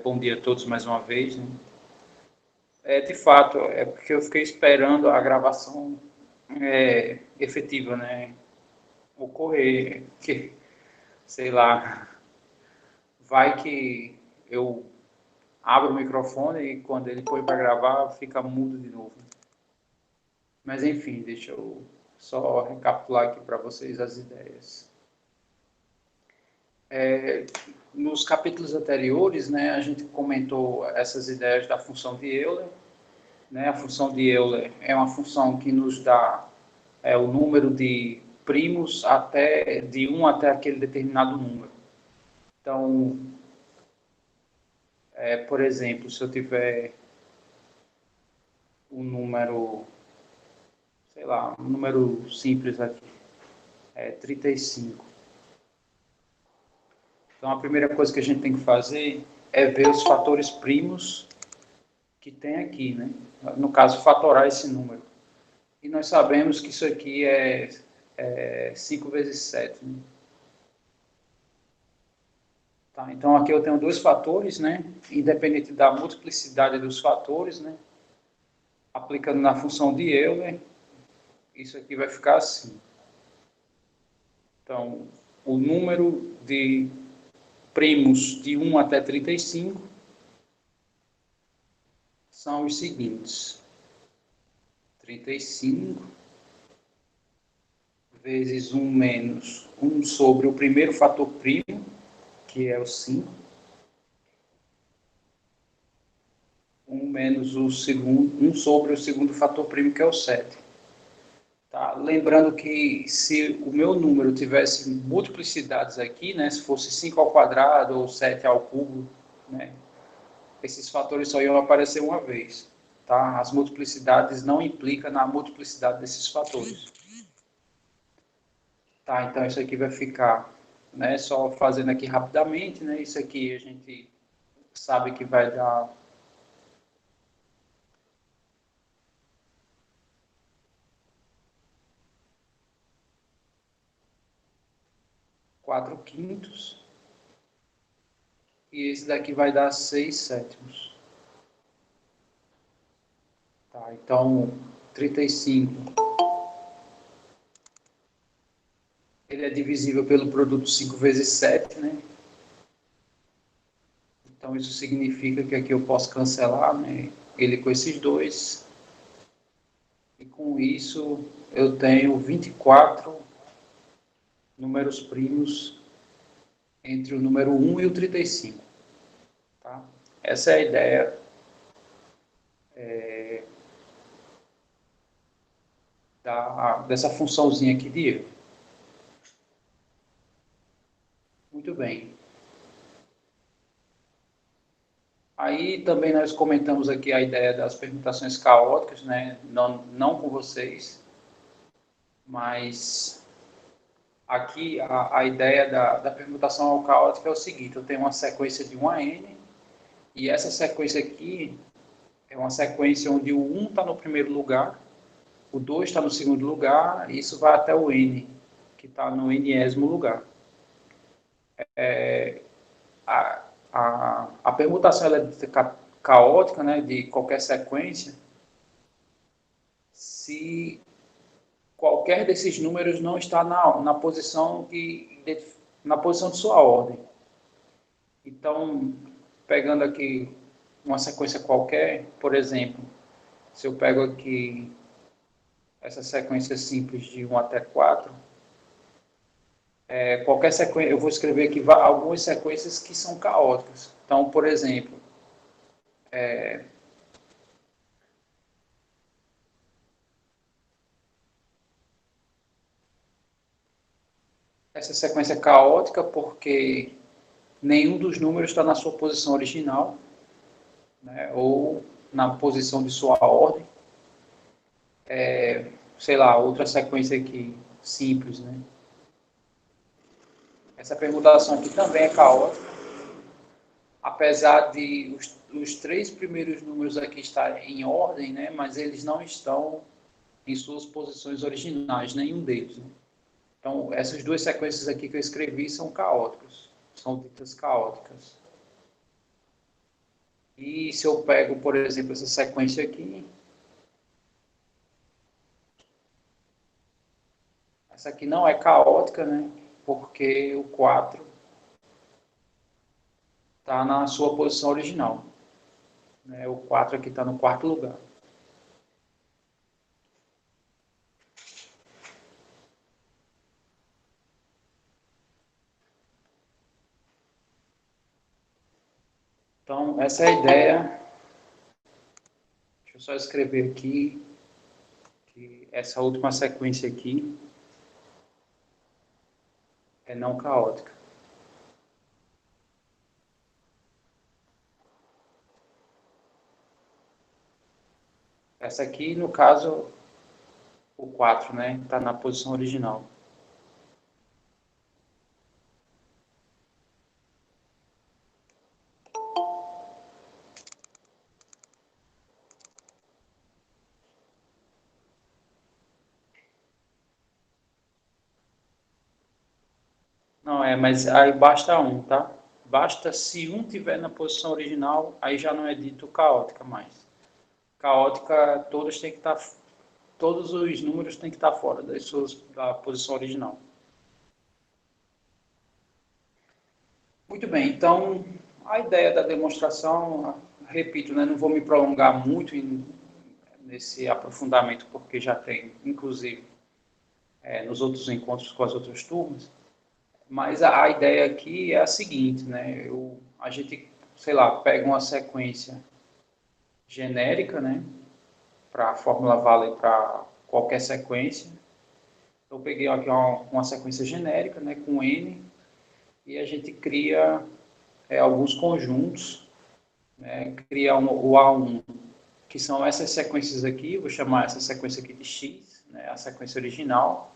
Bom dia a todos mais uma vez, né? De fato, é porque eu fiquei esperando a gravação efetiva, né? Ocorrer, que, sei lá, vai que eu abro o microfone e quando ele põe para gravar, fica mudo de novo. Mas enfim, deixa eu só recapitular aqui para vocês as ideias. Nos capítulos anteriores, né, a gente comentou essas ideias da função de Euler, né? A função de Euler é uma função que nos dá o número de primos até de 1 até aquele determinado número. Então, por exemplo, se eu tiver um número, sei lá, um número simples aqui, 35. Então, a primeira coisa que a gente tem que fazer é ver os fatores primos que tem aqui, né? No caso, fatorar esse número. E nós sabemos que isso aqui é 5 vezes 7, né? Tá, então, aqui eu tenho dois fatores, né? Independente da multiplicidade dos fatores, né? Aplicando na função de Euler, isso aqui vai ficar assim. Então, o número de primos de 1 até 35 são os seguintes. 35 vezes 1 menos 1 sobre o primeiro fator primo, que é o 5. 1 menos o segundo, 1 sobre o segundo fator primo, que é o 7. Tá? Lembrando que se o meu número tivesse multiplicidades aqui, né, se fosse 5 ao quadrado ou 7 ao cubo, né, esses fatores só iam aparecer uma vez. Tá? As multiplicidades não implicam na multiplicidade desses fatores. Tá? Então, isso aqui vai ficar, né, só fazendo aqui rapidamente, né, isso aqui a gente sabe que vai dar 4 quintos. E esse daqui vai dar 6 sétimos. Tá, então, 35. Ele é divisível pelo produto 5 vezes 7, né? Então, isso significa que aqui eu posso cancelar, né, ele com esses dois. E com isso, eu tenho 24 números primos entre o número 1 e o 35. Tá? Essa é a ideia dessa funçãozinha aqui de erro. Muito bem. Aí também nós comentamos aqui a ideia das permutações caóticas, né? Não com vocês, mas aqui a ideia da permutação caótica é o seguinte: eu tenho uma sequência de 1 a n, e essa sequência aqui é uma sequência onde o 1 está no primeiro lugar, o 2 está no segundo lugar, e isso vai até o n, que está no nésimo lugar. A permutação ela é caótica, né, de qualquer sequência, se qualquer desses números não está na posição na posição de sua ordem. Então, pegando aqui uma sequência qualquer, por exemplo, se eu pego aqui essa sequência simples de 1 até 4, qualquer sequência, eu vou escrever aqui algumas sequências que são caóticas. Então, por exemplo, essa sequência é caótica porque nenhum dos números está na sua posição original, né, ou na posição de sua ordem. Sei lá, outra sequência aqui, simples, né? Essa permutação aqui também é caótica, apesar de os três primeiros números aqui estarem em ordem, né? Mas eles não estão em suas posições originais, nenhum deles. Né? Então, essas duas sequências aqui que eu escrevi são caóticas, são ditas caóticas. E se eu pego, por exemplo, essa sequência aqui, essa aqui não é caótica, né? Porque o 4 está na sua posição original. Né? O 4 aqui está no quarto lugar. Então, essa é a ideia. Deixa eu só escrever aqui que essa última sequência aqui é não caótica. Essa aqui, no caso, o 4, né? Está na posição original. Não, mas aí basta um, tá? Basta se um tiver na posição original, aí já não é dito caótica mais. Caótica, todos os números têm que estar fora da posição original. Muito bem, então a ideia da demonstração, repito, né, não vou me prolongar muito nesse aprofundamento, porque já tem, inclusive, nos outros encontros com as outras turmas, mas a ideia aqui é a seguinte, né, a gente, sei lá, pega uma sequência genérica, né, para a fórmula vale para qualquer sequência. Eu peguei aqui uma sequência genérica, né, com n, e a gente cria alguns conjuntos, né, cria o A1, que são essas sequências aqui, vou chamar essa sequência aqui de x, né, a sequência original.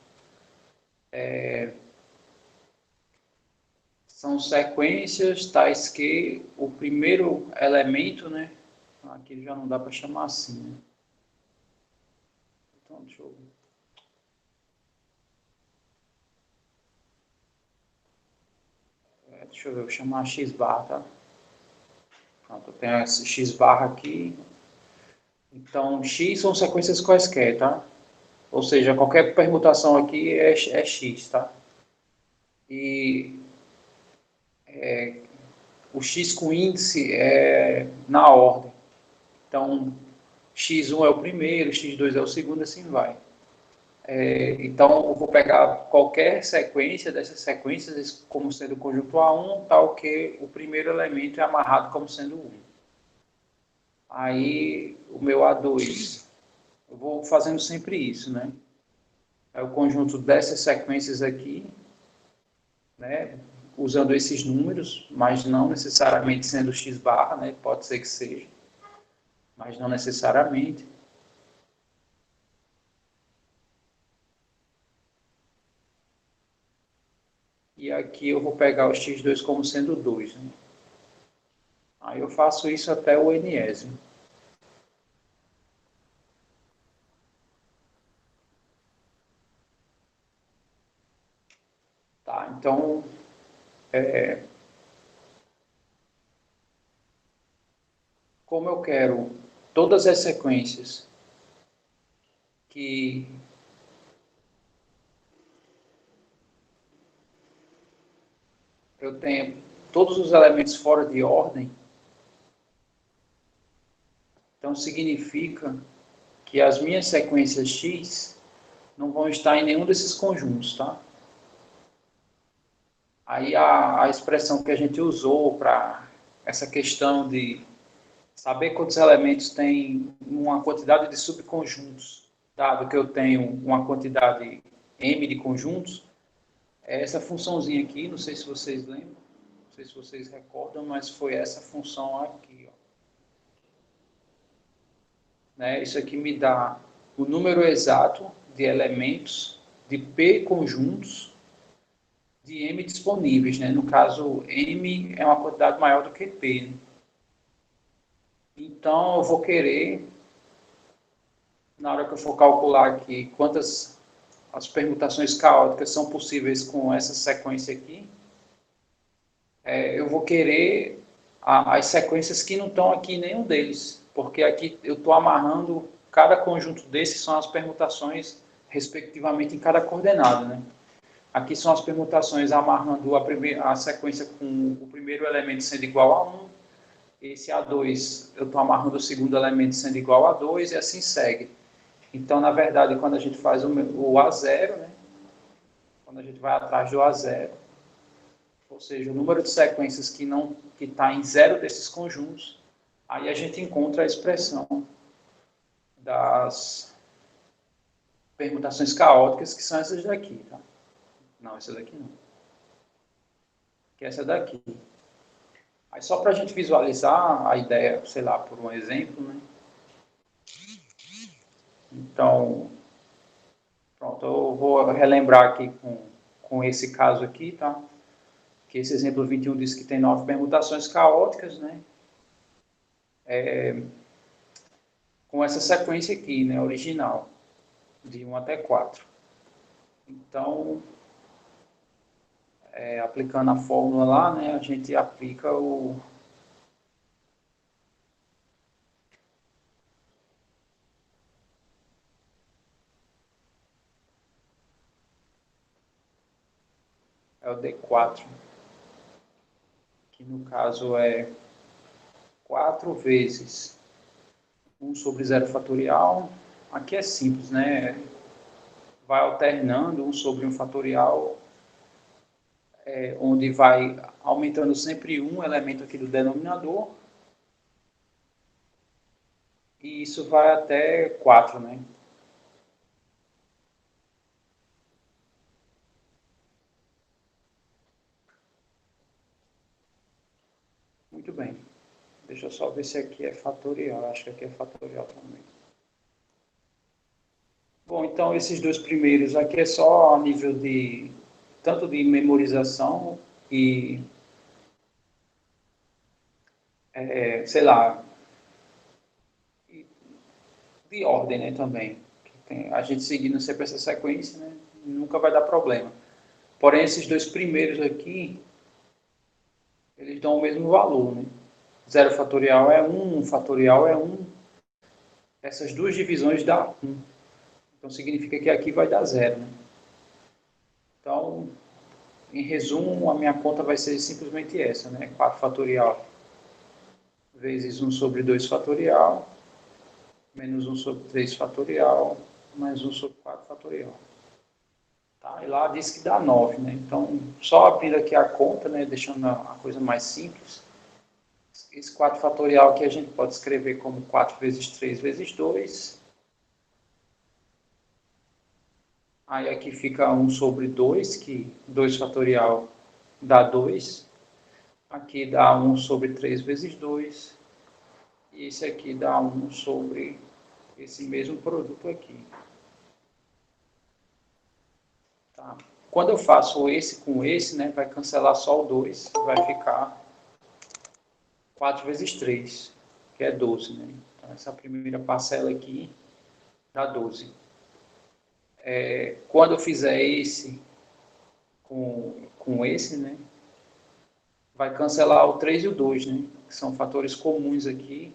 São sequências tais que o primeiro elemento, né, aqui já não dá para chamar assim, né? Então, deixa eu ver. Deixa eu ver, vou chamar x barra, tá? Pronto, eu tenho esse x barra aqui. Então, x são sequências quaisquer, tá? Ou seja, qualquer permutação aqui é x, tá? E o x com índice é na ordem. Então, x1 é o primeiro, x2 é o segundo, assim vai. Então, eu vou pegar qualquer sequência dessas sequências como sendo o conjunto A1, tal que o primeiro elemento é amarrado como sendo 1. Aí, o meu A2, eu vou fazendo sempre isso, né? É o conjunto dessas sequências aqui, né? Usando esses números, mas não necessariamente sendo x barra, né? Pode ser que seja, mas não necessariamente. E aqui eu vou pegar o x2 como sendo 2, né? Aí eu faço isso até o nésimo. Tá, então, como eu quero todas as sequências que eu tenha todos os elementos fora de ordem, então significa que as minhas sequências x não vão estar em nenhum desses conjuntos, tá? Aí a expressão que a gente usou para essa questão de saber quantos elementos tem uma quantidade de subconjuntos, dado que eu tenho uma quantidade m de conjuntos, é essa funçãozinha aqui, não sei se vocês lembram, não sei se vocês recordam, mas foi essa função aqui, ó. Né? Isso aqui me dá o número exato de elementos de P conjuntos de M disponíveis. Né? No caso, M é uma quantidade maior do que P. Né? Então, eu vou querer, na hora que eu for calcular aqui, quantas as permutações caóticas são possíveis com essa sequência aqui, eu vou querer as sequências que não estão aqui em nenhum deles, porque aqui eu estou amarrando cada conjunto desses, são as permutações respectivamente em cada coordenada, né? Aqui são as permutações amarrando a sequência com o primeiro elemento sendo igual a 1, esse A2 eu estou amarrando o segundo elemento sendo igual a 2 e assim segue. Então, na verdade, quando a gente faz o A0, né? Quando a gente vai atrás do A0, ou seja, o número de sequências que está em zero desses conjuntos, aí a gente encontra a expressão das permutações caóticas, que são essas daqui, tá? Não, essa daqui não. Que é essa daqui. Aí só para a gente visualizar a ideia, sei lá, por um exemplo, né? Então, pronto, eu vou relembrar aqui com esse caso aqui, tá? Que esse exemplo 21 diz que tem 9 permutações caóticas, né? Com essa sequência aqui, né, original, de 1 até 4. Então, aplicando a fórmula lá, né, a gente aplica o D4, que no caso é 4 vezes 1 sobre 0 fatorial. Aqui é simples, né? Vai alternando 1 sobre 1 fatorial, onde vai aumentando sempre um elemento aqui do denominador, e isso vai até 4, né? Muito bem. Deixa eu só ver se aqui é fatorial. Acho que aqui é fatorial também. Bom, então esses dois primeiros aqui é só a nível de tanto de memorização e, sei lá, de ordem, né, também. A gente seguindo sempre essa sequência, né, nunca vai dar problema. Porém, esses dois primeiros aqui, eles dão o mesmo valor, né? 0 fatorial é 1, 1 fatorial é 1. Essas duas divisões dá 1. Então, significa que aqui vai dar 0, né? Então, em resumo, a minha conta vai ser simplesmente essa, né? 4 fatorial vezes 1 sobre 2 fatorial, menos 1 sobre 3 fatorial, mais 1 sobre 4 fatorial. Tá? E lá diz que dá 9, né? Então, só abrindo aqui a conta, né? Deixando a coisa mais simples. Esse 4 fatorial aqui a gente pode escrever como 4 vezes 3 vezes 2. Aí aqui fica 1 sobre 2, que 2 fatorial dá 2. Aqui dá 1 sobre 3 vezes 2. E esse aqui dá 1 sobre esse mesmo produto aqui. Tá? Quando eu faço esse com esse, né, vai cancelar só o 2, vai ficar 4 vezes 3, que é 12. Né? Então, essa primeira parcela aqui dá 12. Quando eu fizer esse com esse, né, vai cancelar o 3 e o 2, né, que são fatores comuns aqui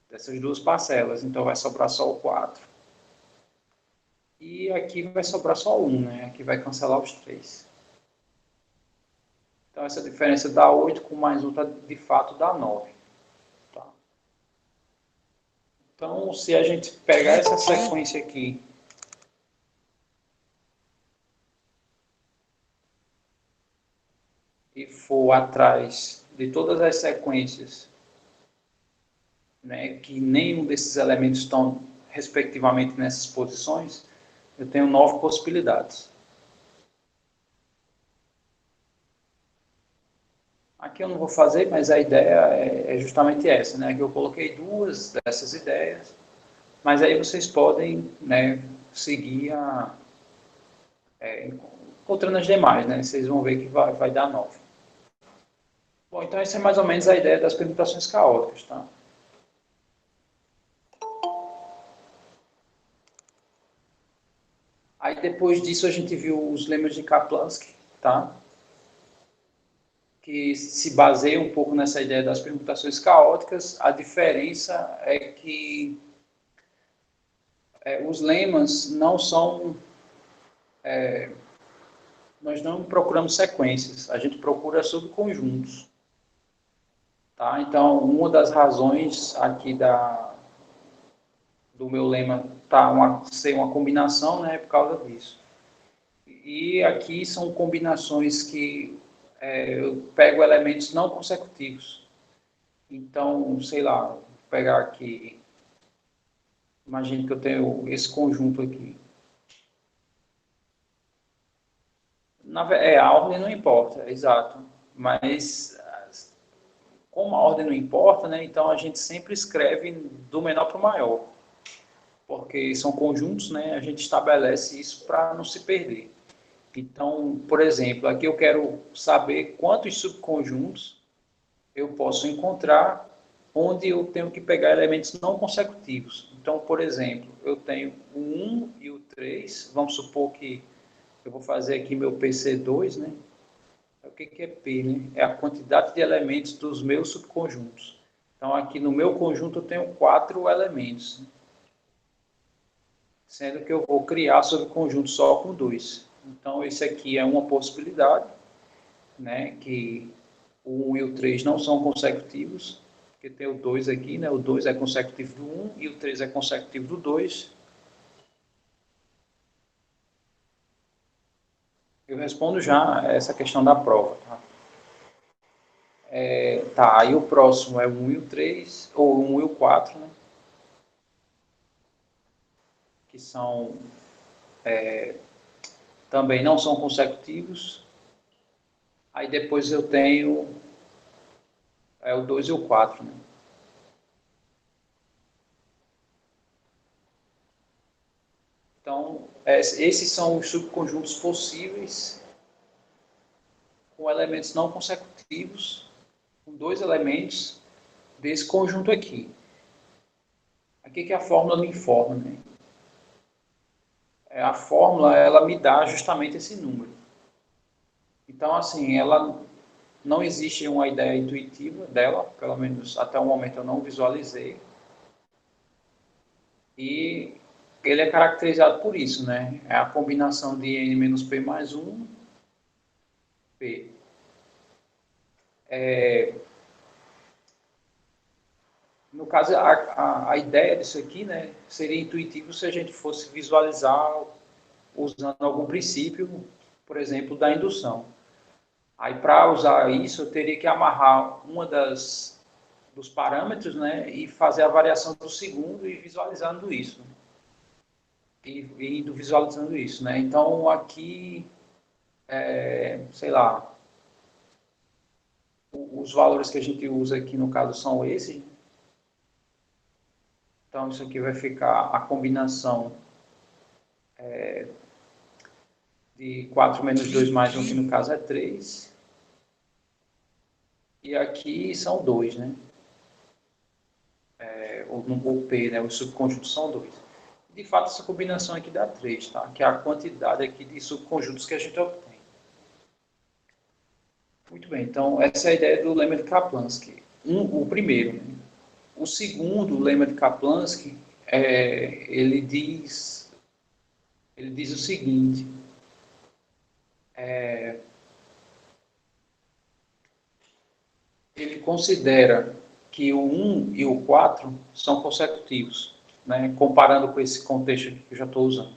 dessas duas parcelas. Então, vai sobrar só o 4. E aqui vai sobrar só 1, né? Aqui vai cancelar os 3. Então, essa diferença dá 8, com mais 1, de fato, dá 9. Tá? Então, se a gente pegar essa sequência aqui e for atrás de todas as sequências, né, que nenhum desses elementos estão, respectivamente, nessas posições, eu tenho 9 possibilidades. Aqui eu não vou fazer, mas a ideia é justamente essa, né? Que eu coloquei duas dessas ideias, mas aí vocês podem, né, seguir encontrando as demais, né? Vocês vão ver que vai dar 9. Bom, então essa é mais ou menos a ideia das permutações caóticas, tá? Aí depois disso a gente viu os lemas de Kaplanski, tá? que se baseia um pouco nessa ideia das permutações caóticas. A diferença é que os lemas não são... nós não procuramos sequências, a gente procura subconjuntos. Tá? Então, uma das razões aqui do meu lema ser uma combinação, né, é por causa disso. E aqui são combinações que eu pego elementos não consecutivos. Então, sei lá, vou pegar aqui, imagine que eu tenho esse conjunto aqui. A ordem não importa, exato. Mas, como a ordem não importa, né, então a gente sempre escreve do menor para o maior. Porque são conjuntos, né, a gente estabelece isso para não se perder. Então, por exemplo, aqui eu quero saber quantos subconjuntos eu posso encontrar onde eu tenho que pegar elementos não consecutivos. Então, por exemplo, eu tenho o 1 e o 3, vamos supor que eu vou fazer aqui meu PC2, né? O que é P, né? É a quantidade de elementos dos meus subconjuntos. Então, aqui no meu conjunto eu tenho 4 elementos, né? Sendo que eu vou criar subconjunto só com 2. Então, esse aqui é uma possibilidade, né? Que o 1 e o 3 não são consecutivos, porque tem o 2 aqui, né? O 2 é consecutivo do 1 e o 3 é consecutivo do 2. Eu respondo já essa questão da prova. Tá, aí o próximo é o 1 e o 3, ou o 1 e o 4, né? Que são, também não são consecutivos. Aí depois eu tenho o 2 e o 4, né? Então, esses são os subconjuntos possíveis com elementos não consecutivos, com 2 elementos desse conjunto aqui. Aqui que a fórmula me informa, né? A fórmula, ela me dá justamente esse número. Então, assim, ela não existe uma ideia intuitiva dela, pelo menos até o momento eu não visualizei. E ele é caracterizado por isso, né? É a combinação de n menos p mais 1, p. No caso, a ideia disso aqui, né, seria intuitivo se a gente fosse visualizar usando algum princípio, por exemplo, da indução. Aí, para usar isso, eu teria que amarrar uma dos parâmetros, né, e fazer a variação do segundo e visualizando isso. E indo visualizando isso, né? Então, aqui, sei lá, os valores que a gente usa aqui, no caso, são esses. Então, isso aqui vai ficar a combinação de 4 menos 2 mais 1, que no caso é 3. E aqui são 2, né? O P, né? Os subconjuntos são 2. De fato, essa combinação aqui dá 3, tá? Que é a quantidade aqui de subconjuntos que a gente obtém. Muito bem, então essa é a ideia do lema de Kaplanski. O primeiro, né? O segundo lema de Kaplanski, ele diz o seguinte: ele considera que o 1 e o 4 são consecutivos, né? Comparando com esse contexto que eu já estou usando.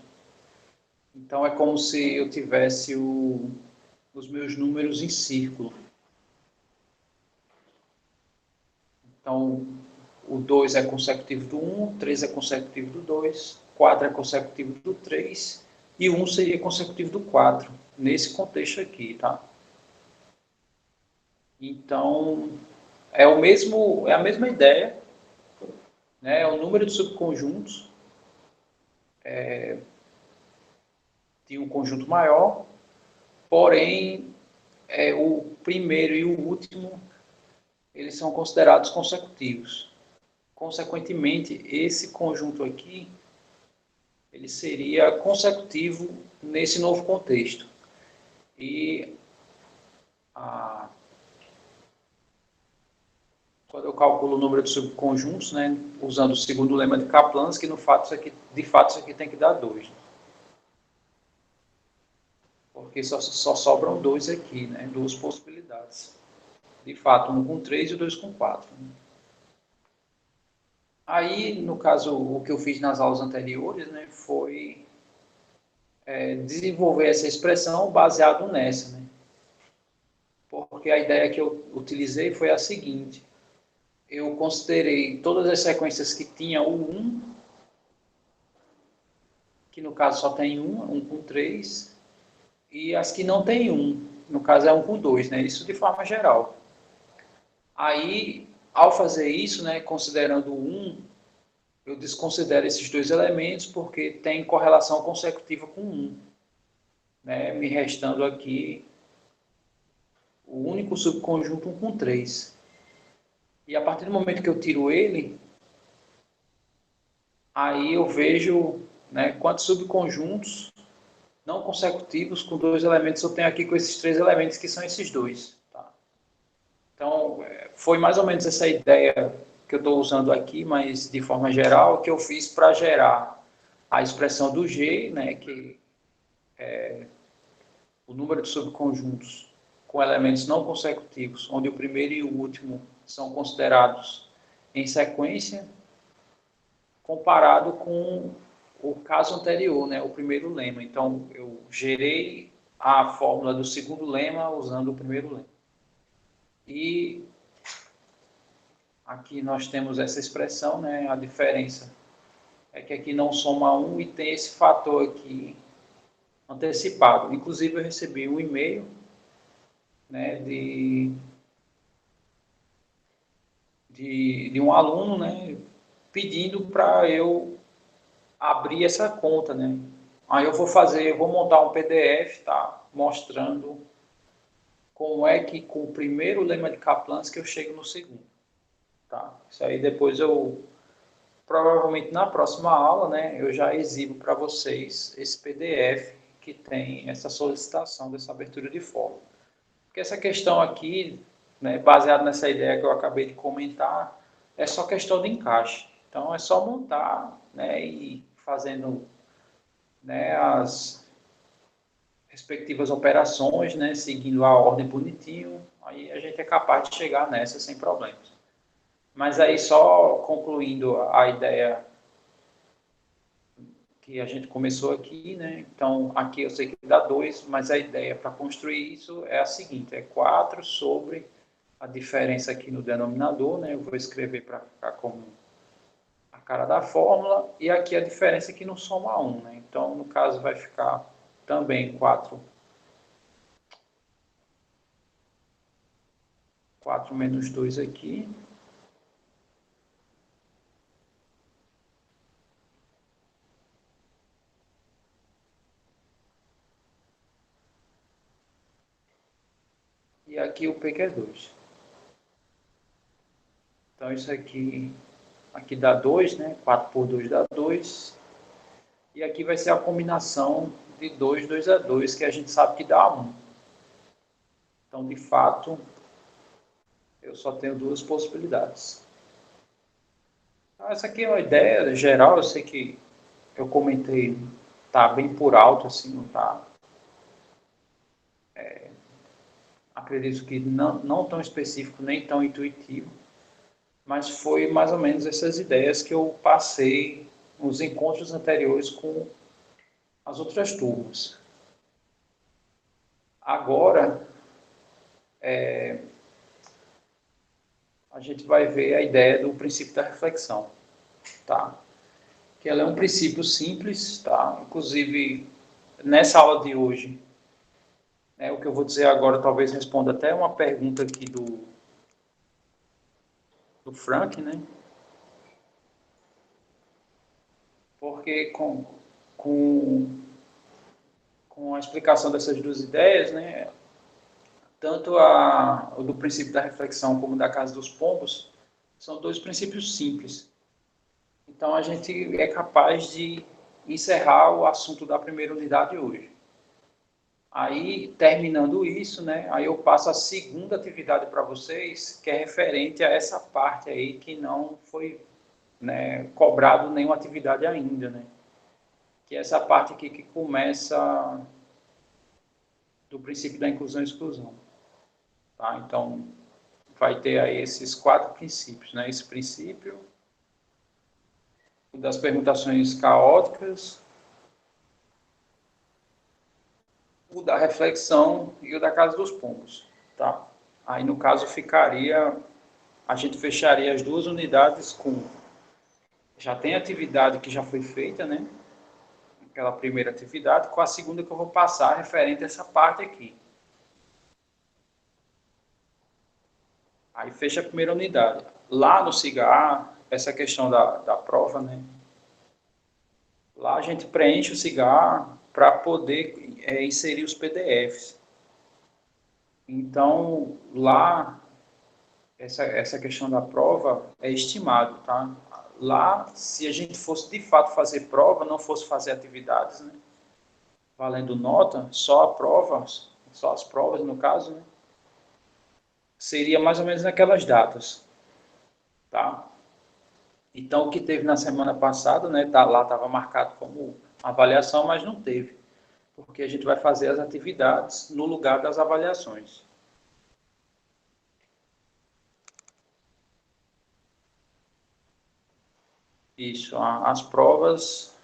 Então, é como se eu tivesse os meus números em círculo. Então, o 2 é consecutivo do 1, o 3 é consecutivo do 2, o 4 é consecutivo do 3 e o 1 seria consecutivo do 4, nesse contexto aqui, tá? Então, é a mesma ideia, né? É o número de subconjuntos de um conjunto maior, porém, o primeiro e o último, eles são considerados consecutivos. Consequentemente, esse conjunto aqui, ele seria consecutivo nesse novo contexto. E calculo o número de subconjuntos, né, usando o segundo lema de Kaplan-Meier, que no fato, de fato isso aqui tem que dar 2. Porque só sobram 2 aqui, né, 2 possibilidades. De fato, 1 com 3 e 2 com 4. Né? Aí, no caso, o que eu fiz nas aulas anteriores, né, foi desenvolver essa expressão baseado nessa, né? Porque a ideia que eu utilizei foi a seguinte: eu considerei todas as sequências que tinham o 1, que no caso só tem 1 com 3, e as que não tem 1, no caso é 1 com 2, né? Isso de forma geral. Aí, ao fazer isso, né, considerando o 1, eu desconsidero esses 2 elementos porque tem correlação consecutiva com 1, né? Me restando aqui o único subconjunto 1 com 3. E a partir do momento que eu tiro ele, aí eu vejo, né, quantos subconjuntos não consecutivos com 2 elementos eu tenho aqui com esses 3 elementos, que são esses 2. Tá? Então, foi mais ou menos essa ideia que eu estou usando aqui, mas de forma geral, que eu fiz para gerar a expressão do G, né, que é o número de subconjuntos com elementos não consecutivos, onde o primeiro e o último são considerados em sequência, comparado com o caso anterior, né, o primeiro lema. Então, eu gerei a fórmula do segundo lema usando o primeiro lema. E aqui nós temos essa expressão, né, a diferença é que aqui não soma 1 e tem esse fator aqui antecipado. Inclusive, eu recebi um e-mail, né, de um aluno, né, pedindo para eu abrir essa conta, né? Aí eu vou montar um PDF, tá? Mostrando como é que com o primeiro lema de Kaplan-Meier que eu chego no segundo, tá? Isso aí depois eu, provavelmente na próxima aula, né, eu já exibo para vocês esse PDF que tem essa solicitação dessa abertura de fórmula. Porque essa questão aqui, né, baseada nessa ideia que eu acabei de comentar, é só questão de encaixe. Então é só montar, né, e fazendo, né, as respectivas operações, né, seguindo a ordem bonitinho, aí a gente é capaz de chegar nessa sem problemas. Mas aí só concluindo a ideia que a gente começou aqui, né? Então, aqui eu sei que dá 2, mas a ideia para construir isso é a seguinte, é 4 sobre a diferença aqui no denominador, né? Eu vou escrever para ficar como a cara da fórmula, e aqui a diferença que não soma 1, né? Então, no caso, vai ficar também 4 menos 2 aqui. E aqui o P que é 2. Então, isso aqui dá 2, né? 4 por 2 dá 2. E aqui vai ser a combinação de 2, 2 a 2, que a gente sabe que dá 1. Então, de fato, eu só tenho 2 possibilidades. Então, essa aqui é uma ideia geral, eu sei que eu comentei, tá bem por alto, assim, não tá... acredito que não tão específico, nem tão intuitivo, mas foi mais ou menos essas ideias que eu passei nos encontros anteriores com as outras turmas. Agora, a gente vai ver a ideia do princípio da reflexão, tá? Que ela é um princípio simples, tá? Inclusive, nessa aula de hoje, né, o que eu vou dizer agora talvez responda até uma pergunta aqui do Frank, né? Porque com a explicação dessas duas ideias, né, tanto o do princípio da reflexão como da casa dos pombos, são 2 princípios simples. Então, a gente é capaz de encerrar o assunto da primeira unidade hoje. Aí, terminando isso, né, aí eu passo a segunda atividade para vocês, que é referente a essa parte aí que não foi, né, cobrado nenhuma atividade ainda, né? Que é essa parte aqui que começa do princípio da inclusão e exclusão. Tá? Então, vai ter aí esses 4 princípios, né? Esse princípio das permutações caóticas, o da reflexão e o da casa dos pombos, tá? Aí, no caso, ficaria, a gente fecharia as 2 unidades com, já tem atividade que já foi feita, né? Aquela primeira atividade, com a segunda que eu vou passar referente a essa parte aqui. Aí fecha a primeira unidade. Lá no cigarro, essa questão da prova, né? Lá a gente preenche o cigarro para poder inserir os PDFs. Então, lá, essa questão da prova é estimado, tá? Lá, se a gente fosse de fato fazer prova, não fosse fazer atividades, né? Valendo nota, só a prova, só as provas no caso, né? Seria mais ou menos naquelas datas, tá? Então, o que teve na semana passada, né, lá estava marcado como avaliação, mas não teve, porque a gente vai fazer as atividades no lugar das avaliações. Isso, as provas,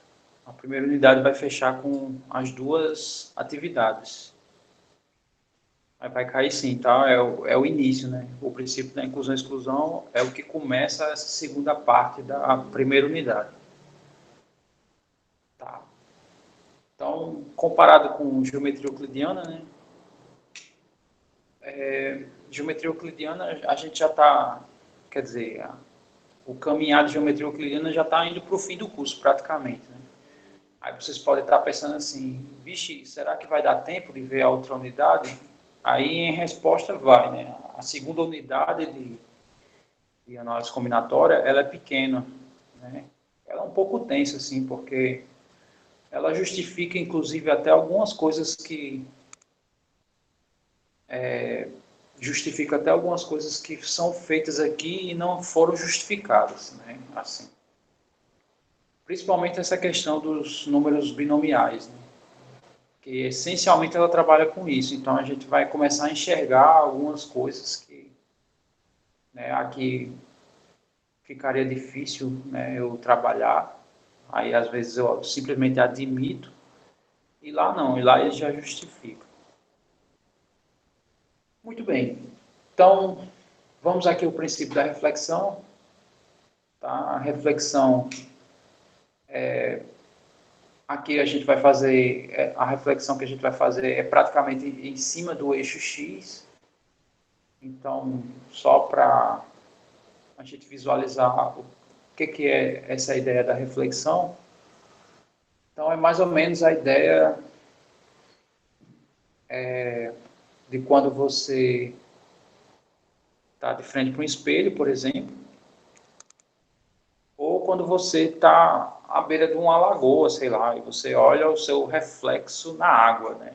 a primeira unidade vai fechar com as 2 atividades. Aí vai cair sim, tá? É o início, né? O princípio da inclusão e exclusão é o que começa essa segunda parte da primeira unidade. Tá? Então, comparado com geometria euclidiana, né? Geometria euclidiana, a gente já está, quer dizer, o caminhar de geometria euclidiana já está indo para o fim do curso, praticamente. Né? Aí vocês podem estar pensando assim, vixe, será que vai dar tempo de ver a outra unidade? Aí, em resposta, vai. Né? A segunda unidade de análise combinatória, ela é pequena. Né? Ela é um pouco tensa, assim, porque ela justifica, inclusive, até algumas coisas que justifica até algumas coisas que são feitas aqui e não foram justificadas, né? Assim, principalmente essa questão dos números binomiais, né? Que essencialmente ela trabalha com isso. Então a gente vai começar a enxergar algumas coisas que, né, aqui ficaria difícil, né, eu trabalhar. Aí às vezes eu simplesmente admito e lá não, e lá ele já justifica. Muito bem. Então vamos aqui ao princípio da reflexão. Tá? A reflexão, aqui a gente vai fazer, a reflexão que a gente vai fazer é praticamente em cima do eixo X. Então, só para a gente visualizar o que é essa ideia da reflexão. Então, é mais ou menos a ideia de quando você está de frente para um espelho, por exemplo, ou quando você está à beira de uma lagoa, sei lá, e você olha o seu reflexo na água, né?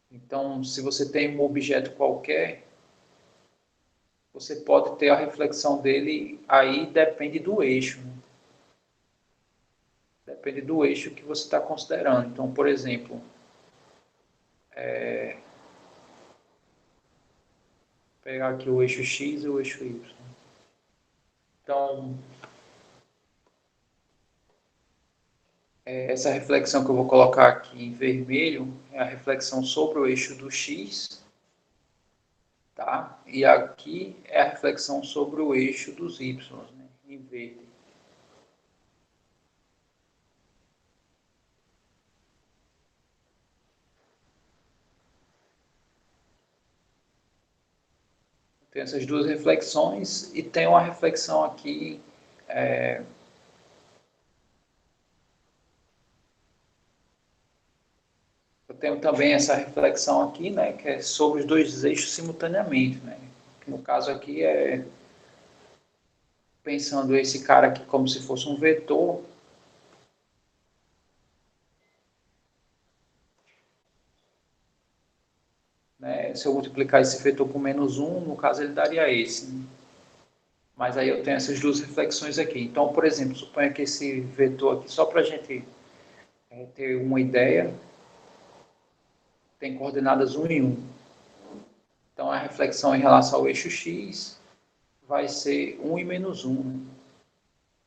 Então, se você tem um objeto qualquer, você pode ter a reflexão dele, aí depende do eixo, né? Depende do eixo que você está considerando. Então, por exemplo, pegar aqui o eixo X e o eixo Y. Então, essa reflexão que eu vou colocar aqui em vermelho é a reflexão sobre o eixo do X, tá? E aqui é a reflexão sobre o eixo dos Y, né? Em verde. Tem essas 2 reflexões e tem uma reflexão aqui eu tenho também essa reflexão aqui, né, que é sobre os 2 eixos simultaneamente, né? Que no caso aqui é pensando esse cara aqui como se fosse um vetor. né? Se eu multiplicar esse vetor por menos 1, no caso ele daria esse, né? Mas aí eu tenho essas duas reflexões aqui. Então, por exemplo, suponha que esse vetor aqui, só para a gente ter uma ideia, tem coordenadas 1 e 1. Então, a reflexão em relação ao eixo x vai ser 1 e menos 1, né?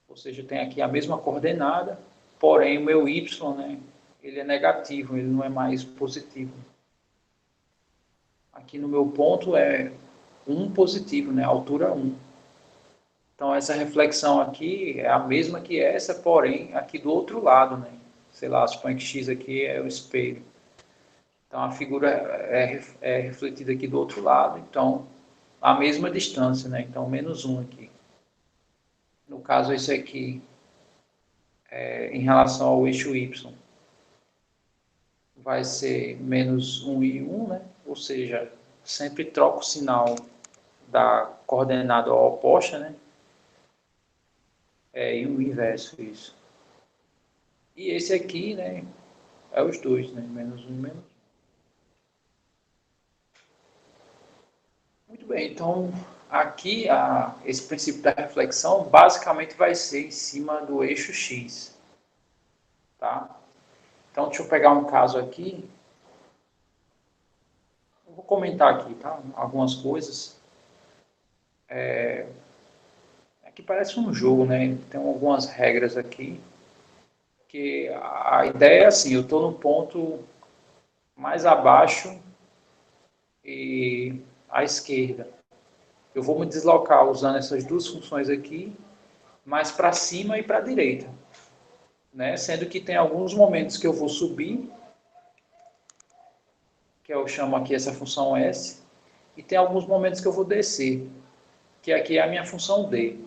Ou seja, tem aqui a mesma coordenada, porém o meu y, né, ele é negativo, ele não é mais positivo. Aqui no meu ponto é 1 positivo, né, altura 1. Então, essa reflexão aqui é a mesma que essa, porém aqui do outro lado, né? Sei lá, suponho que x aqui é o espelho. Então, a figura é refletida aqui do outro lado, então, a mesma distância, né? Então, menos 1 aqui. No caso, esse aqui, em relação ao eixo y, vai ser menos 1 e 1, né? Ou seja, sempre troco o sinal da coordenada oposta, né? E o inverso, isso. E esse aqui, né? É os dois, né? Menos 1 e menos 1. Muito bem, então aqui esse princípio da reflexão basicamente vai ser em cima do eixo x, tá? Então deixa eu pegar um caso aqui, eu vou comentar aqui, tá? Algumas coisas. Aqui parece um jogo, né? Tem algumas regras aqui, que a ideia é assim, eu estou no ponto mais abaixo e à esquerda. Eu vou me deslocar usando essas duas funções aqui, mais para cima e para a direita, né? Sendo que tem alguns momentos que eu vou subir, que eu chamo aqui essa função S, e tem alguns momentos que eu vou descer, que aqui é a minha função D.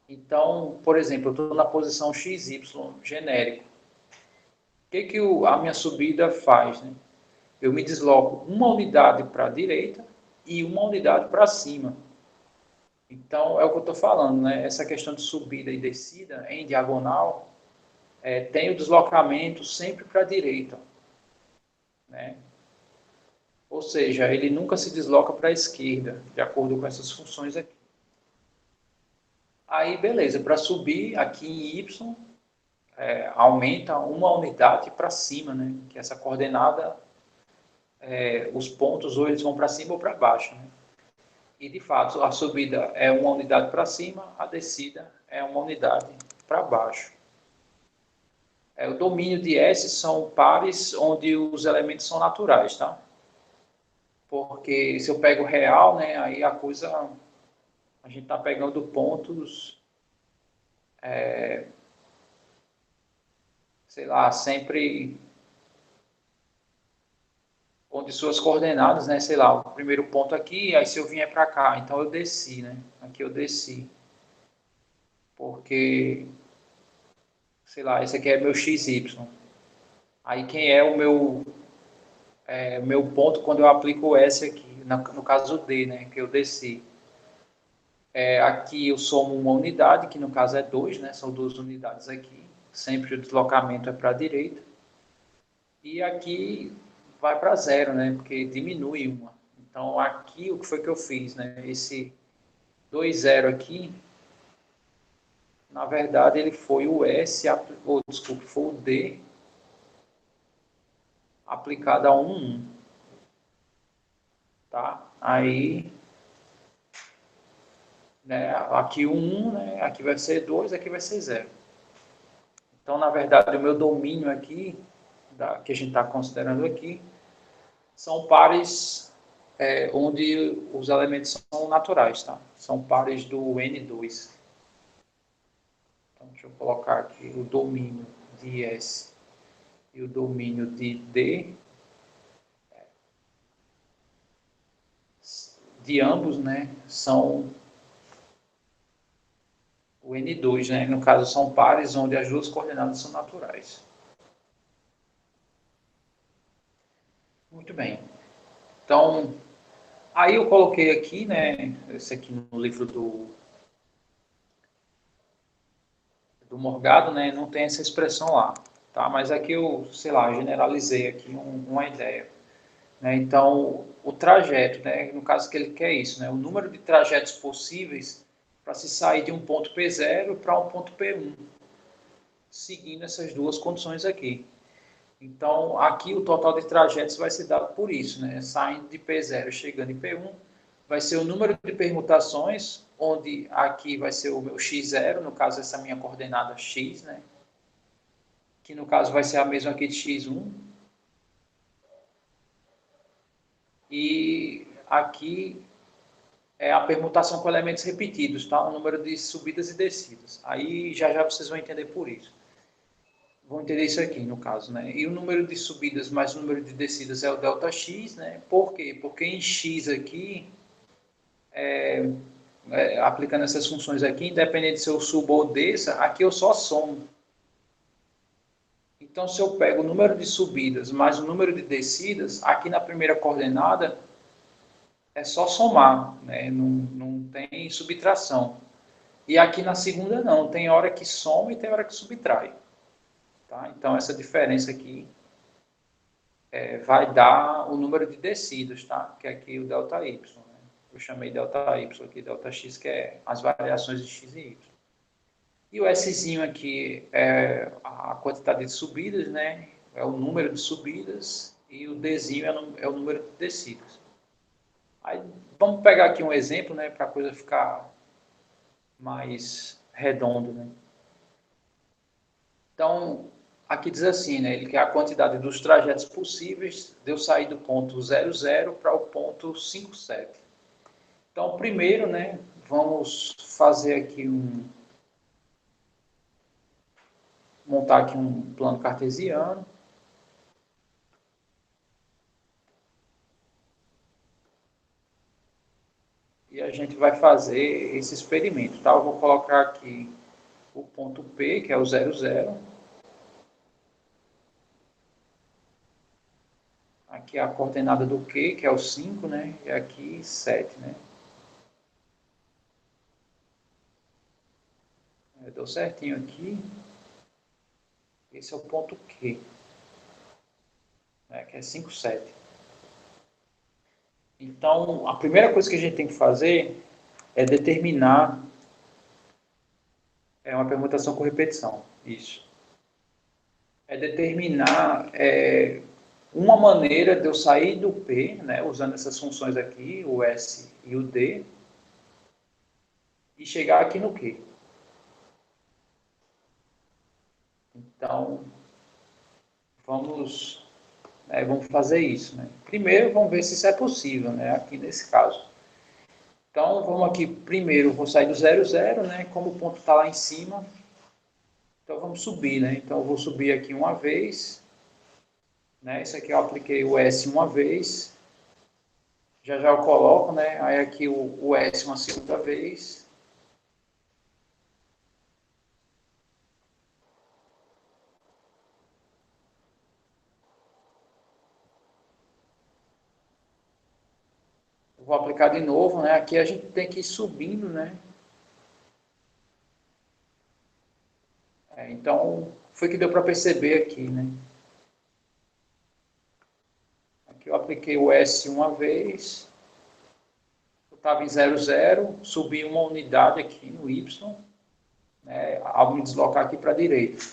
Então, por exemplo, eu estou na posição XY genérico. O que a minha subida faz, né? Eu me desloco uma unidade para a direita e uma unidade para cima. Então, é o que eu estou falando, né? Essa questão de subida e descida em diagonal tem o deslocamento sempre para a direita, né? Ou seja, ele nunca se desloca para a esquerda, de acordo com essas funções aqui. Aí, beleza, para subir aqui em Y, aumenta uma unidade para cima, né? Que essa coordenada, os pontos ou eles vão para cima ou para baixo, né? E, de fato, a subida é uma unidade para cima, a descida é uma unidade para baixo. O domínio de S são pares onde os elementos são naturais, tá? Porque se eu pego real, né, aí a coisa, a gente está pegando pontos, sei lá, sempre onde suas coordenadas, né, sei lá, o primeiro ponto aqui, aí se eu vier para cá, então eu desci, né, aqui eu desci, porque, sei lá, esse aqui é meu XY, aí quem é o meu ponto quando eu aplico o S aqui, no caso o D, né, que eu desci. Aqui eu somo uma unidade, que no caso é 2, né, são duas unidades aqui, sempre o deslocamento é para a direita, e aqui vai para zero, né, porque diminui uma. Então aqui o que foi que eu fiz, né, esse 2 zero aqui, na verdade ele foi o S, ou desculpe, foi o D aplicado a 1, 1, tá? Aí, né, aqui o 1, né, aqui vai ser 2, aqui vai ser 0. Então, na verdade, o meu domínio aqui, que a gente está considerando aqui, são pares onde os elementos são naturais, tá? São pares do N2. Então, deixa eu colocar aqui o domínio de S e o domínio de D, de ambos, né, são o N2, né? No caso, são pares onde as duas coordenadas são naturais. Muito bem. Então, aí eu coloquei aqui, né, esse aqui no livro do Morgado, né, não tem essa expressão lá, tá? Mas aqui eu, sei lá, generalizei aqui uma ideia. né? Então, o trajeto, né? No caso que ele quer isso, né? O número de trajetos possíveis para se sair de um ponto P0 para um ponto P1, seguindo essas duas condições aqui. Então, aqui o total de trajetos vai ser dado por isso, né? Saindo de P0 chegando em P1, vai ser o número de permutações, onde aqui vai ser o meu x0, no caso essa minha coordenada x, né? Que no caso vai ser a mesma aqui de x1. E aqui é a permutação com elementos repetidos, tá? O número de subidas e descidas. Aí já já vocês vão entender por isso. Vão entender isso aqui, no caso, né? E o número de subidas mais o número de descidas é o ΔX, né? Por quê? Porque em x aqui, aplicando essas funções aqui, independente se eu subo ou desça, aqui eu só somo. Então, se eu pego o número de subidas mais o número de descidas, aqui na primeira coordenada, é só somar, né? Não tem subtração. E aqui na segunda não, tem hora que soma e tem hora que subtrai. Tá? Então, essa diferença aqui vai dar o número de descidas, tá? Que é aqui o ΔY. Né? Eu chamei ΔY aqui, ΔX, que é as variações de x e y. E o Szinho aqui é a quantidade de subidas, né? É o número de subidas, e o Dzinho é o número de descidas. Aí, vamos pegar aqui um exemplo, né? Para a coisa ficar mais redonda, né? Então, aqui diz assim, né? Ele quer a quantidade dos trajetos possíveis de eu sair do ponto 00 para o ponto 57. Então, primeiro, né? Vamos fazer aqui montar aqui um plano cartesiano. E a gente vai fazer esse experimento, tá? Eu vou colocar aqui o ponto P, que é o 00. Aqui a coordenada do Q, que é o 5, né? E aqui 7, né? Deu certinho aqui. Esse é o ponto Q, né? Que é 5, 7. Então, a primeira coisa que a gente tem que fazer é determinar uma permutação com repetição. Isso. É determinar uma maneira de eu sair do P, né, usando essas funções aqui, o S e o D, e chegar aqui no Q. Então, vamos fazer isso. Né? Primeiro, vamos ver se isso é possível, né, aqui nesse caso. Então, vamos aqui, primeiro, vou sair do 00, né, como o ponto está lá em cima, então vamos subir, né, então eu vou subir aqui uma vez, né, isso aqui eu apliquei o S uma vez, já já eu coloco, né, aí aqui o S uma segunda vez, eu vou aplicar de novo, né, aqui a gente tem que ir subindo, né, então foi que deu para perceber aqui, né. Aqui eu apliquei o S uma vez, eu estava em 00, subi uma unidade aqui no Y, né, ao me deslocar aqui para a direita.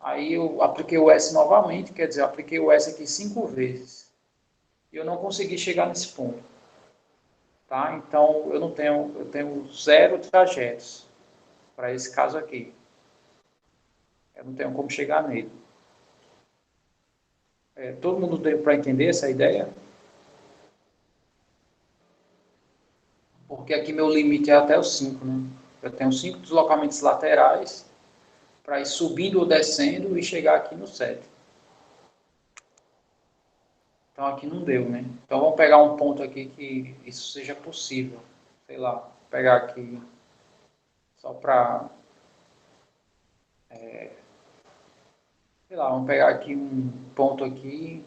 Aí eu apliquei o S novamente, quer dizer, eu apliquei o S aqui 5 vezes. E eu não consegui chegar nesse ponto. Tá? Então, eu tenho 0 trajetos para esse caso aqui. Eu não tenho como chegar nele. Todo mundo deu para entender essa ideia? Porque aqui meu limite é até o 5, né? Eu tenho 5 deslocamentos laterais para ir subindo ou descendo e chegar aqui no 7. Então aqui não deu, né? Então vamos pegar um ponto aqui que isso seja possível. Sei lá, vou pegar aqui só para, sei lá, vamos pegar aqui um ponto aqui,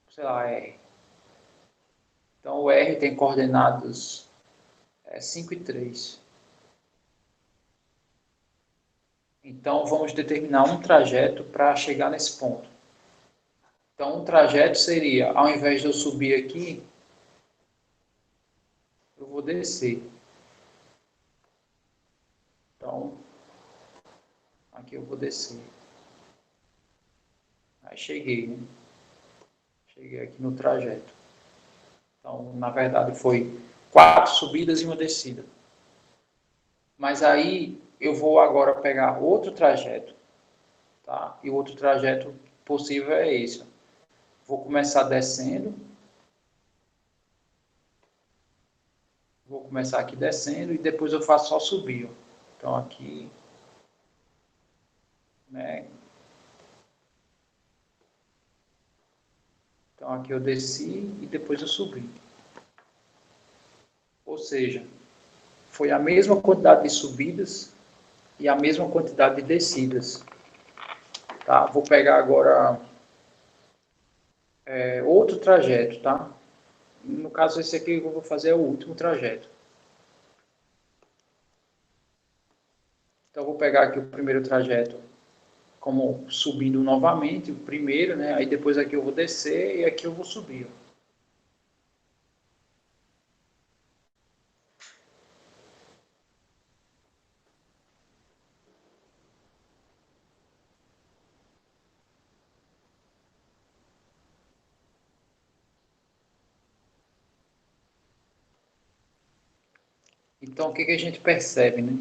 sei lá, R. Então o R tem coordenadas 5 e 3. Então vamos determinar um trajeto para chegar nesse ponto. Então, um trajeto seria, ao invés de eu subir aqui, eu vou descer. Então, aqui eu vou descer. Aí cheguei, né? Cheguei aqui no trajeto. Então, na verdade, foi 4 subidas e uma descida. Mas aí eu vou agora pegar outro trajeto, tá? E o outro trajeto possível é esse. Vou começar descendo. Vou começar aqui descendo e depois eu faço só subir. Então aqui, né? Então aqui eu desci e depois eu subi. Ou seja, foi a mesma quantidade de subidas e a mesma quantidade de descidas. Tá? Vou pegar agora outro trajeto, tá? No caso, esse aqui que eu vou fazer é o último trajeto. Então, eu vou pegar aqui o primeiro trajeto como subindo novamente, o primeiro, né? Aí depois aqui eu vou descer e aqui eu vou subir. Ó. Então, o que, que a gente percebe, né?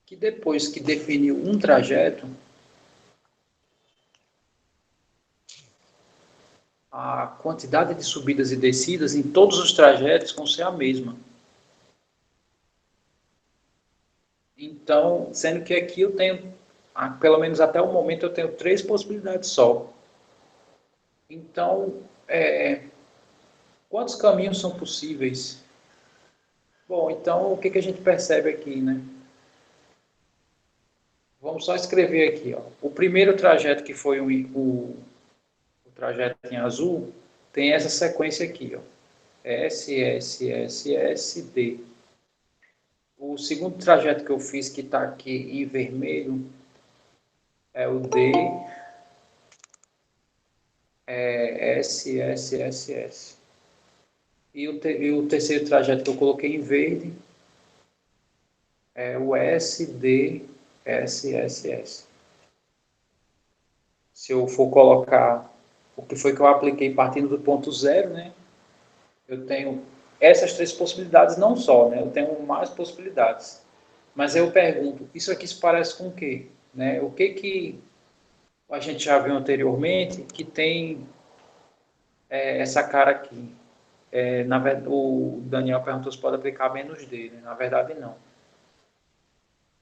Que depois que definiu um trajeto, a quantidade de subidas e descidas em todos os trajetos vão ser a mesma. Então, sendo que aqui eu tenho, pelo menos até o momento, eu tenho 3 possibilidades só. Então, quantos caminhos são possíveis? Bom, então o que, que a gente percebe aqui, né? Vamos só escrever aqui, ó. O primeiro trajeto que foi o trajeto em azul tem essa sequência aqui, ó. S, S, S, S, D. O segundo trajeto que eu fiz, que está aqui em vermelho, é o D, S, S, S, S. E o terceiro trajeto que eu coloquei em verde é o S, D, S, S, S. Se eu for colocar o que foi que eu apliquei partindo do ponto zero, né? Eu tenho essas 3 possibilidades não só, né? Eu tenho mais possibilidades. Mas eu pergunto, isso aqui se parece com o quê? Né? O que que a gente já viu anteriormente que tem essa cara aqui? Na verdade, o Daniel perguntou se pode aplicar menos D, né? Na verdade, não.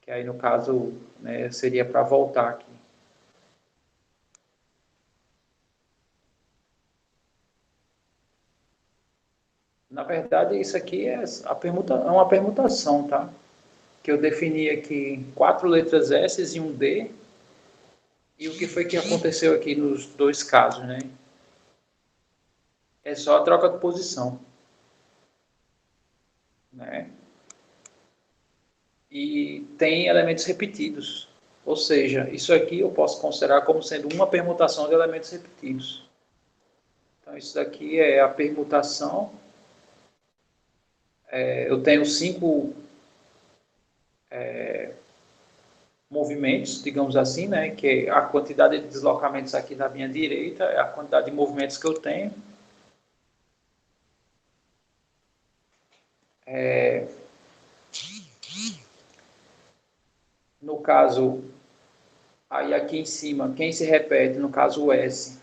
Que aí, no caso, né, seria para voltar aqui. Na verdade, isso aqui é uma permutação, tá? Que eu defini aqui 4 letras S e um D. E o que foi que aconteceu aqui nos 2 casos, né? É só a troca de posição, né? E tem elementos repetidos. Ou seja, isso aqui eu posso considerar como sendo uma permutação de elementos repetidos. Então, isso daqui é a permutação. Eu tenho 5 movimentos, digamos assim, né? Que é a quantidade de deslocamentos aqui da minha direita, é a quantidade de movimentos que eu tenho. No caso, aí aqui em cima, quem se repete, no caso o S,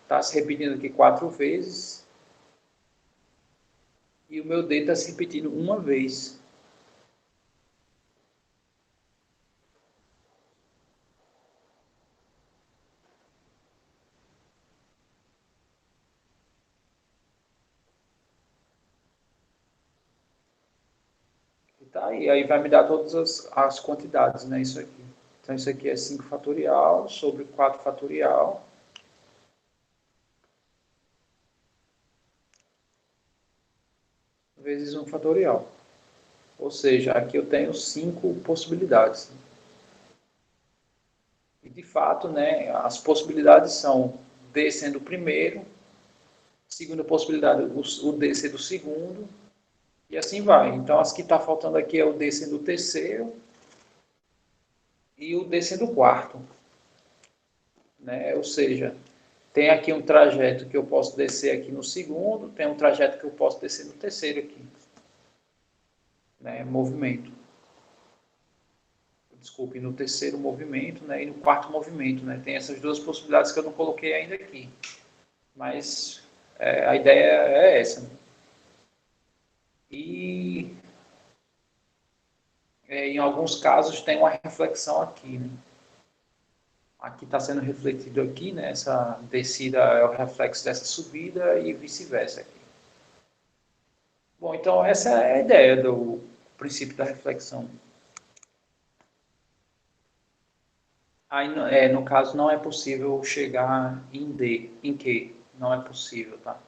está se repetindo aqui 4 vezes. E o meu D está se repetindo uma vez. E tá aí vai me dar todas as quantidades, né? Isso aqui. Então, isso aqui é 5 fatorial sobre 4 fatorial. Vezes 1 fatorial. Ou seja, aqui eu tenho 5 possibilidades. de fato, né, as possibilidades são D sendo o primeiro, segunda possibilidade, o D sendo o segundo, e assim vai. Então, as que está faltando aqui é o D sendo o terceiro e o D sendo o quarto. Né? Ou seja, tem aqui um trajeto que eu posso descer aqui no segundo, tem um trajeto que eu posso descer no terceiro aqui. Né? Movimento. Desculpe, no terceiro movimento, né? E no quarto movimento. Né? Tem essas duas possibilidades que eu não coloquei ainda aqui. Mas a ideia é essa. E em alguns casos tem uma reflexão aqui. Né? Aqui está sendo refletido aqui, né? Essa descida é o reflexo dessa subida e vice-versa aqui. Bom, então essa é a ideia do princípio da reflexão. Aí, no caso, não é possível chegar em D. Em Q? Não é possível, tá?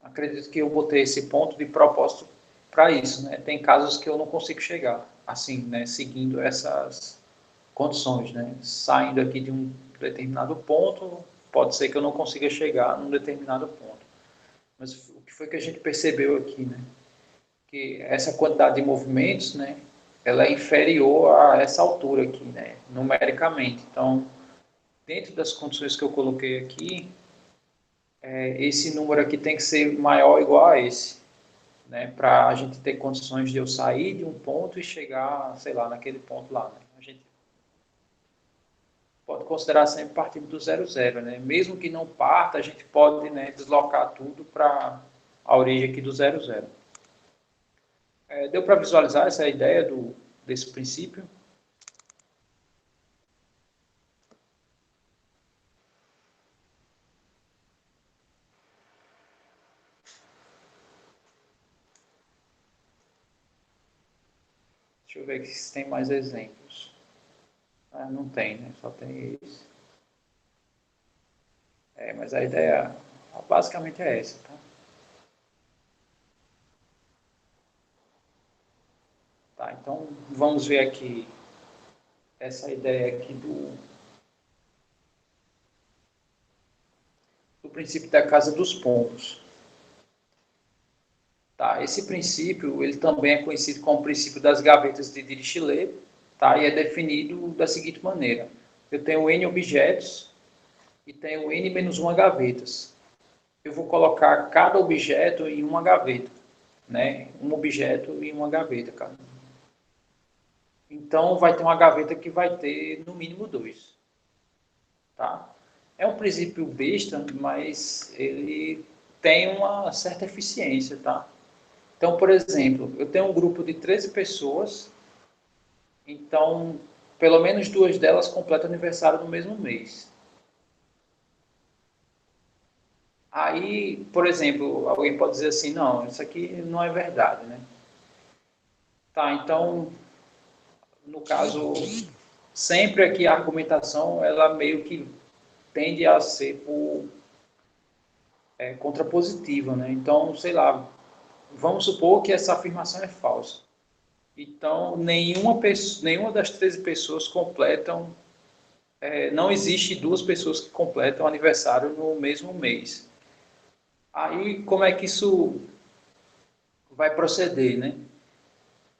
Acredito que eu botei esse ponto de propósito para isso, né? Tem casos que eu não consigo chegar, assim, né? Seguindo essas condições, né? Saindo aqui de um determinado ponto, pode ser que eu não consiga chegar num determinado ponto. Mas o que foi que a gente percebeu aqui, né? Que essa quantidade de movimentos, né? Ela é inferior a essa altura aqui, né? Numericamente. Então, dentro das condições que eu coloquei aqui, esse número aqui tem que ser maior ou igual a esse, né? Para a gente ter condições de eu sair de um ponto e chegar, sei lá, naquele ponto lá, né? A gente pode considerar sempre partindo do zero zero, né? Mesmo que não parta, a gente pode, né, deslocar tudo para a origem aqui do zero zero. Deu para visualizar essa ideia desse princípio? Deixa eu ver aqui se tem mais exemplos. Não tem, né? Só tem esse. Mas a ideia basicamente é essa, tá? Tá, então vamos ver aqui essa ideia aqui do princípio da casa dos pontos. Tá, esse princípio ele também é conhecido como o princípio das gavetas de Dirichlet, tá? E é definido da seguinte maneira: eu tenho n objetos e tenho n menos 1 gavetas. Eu vou colocar cada objeto em uma gaveta, né? Um objeto em uma gaveta, cara. Então vai ter uma gaveta que vai ter no mínimo 2, tá? É um princípio besta, mas ele tem uma certa eficiência, tá? Então, por exemplo, eu tenho um grupo de 13 pessoas, então pelo menos duas delas completam aniversário no mesmo mês. Aí, por exemplo, alguém pode dizer assim, não, isso aqui não é verdade, né? Tá, então, no caso, sempre aqui a argumentação, ela meio que tende a ser contrapositiva, né? Então, sei lá, vamos supor que essa afirmação é falsa. Então, nenhuma das 13 pessoas completam, não existe duas pessoas que completam aniversário no mesmo mês. Aí, como é que isso vai proceder, né?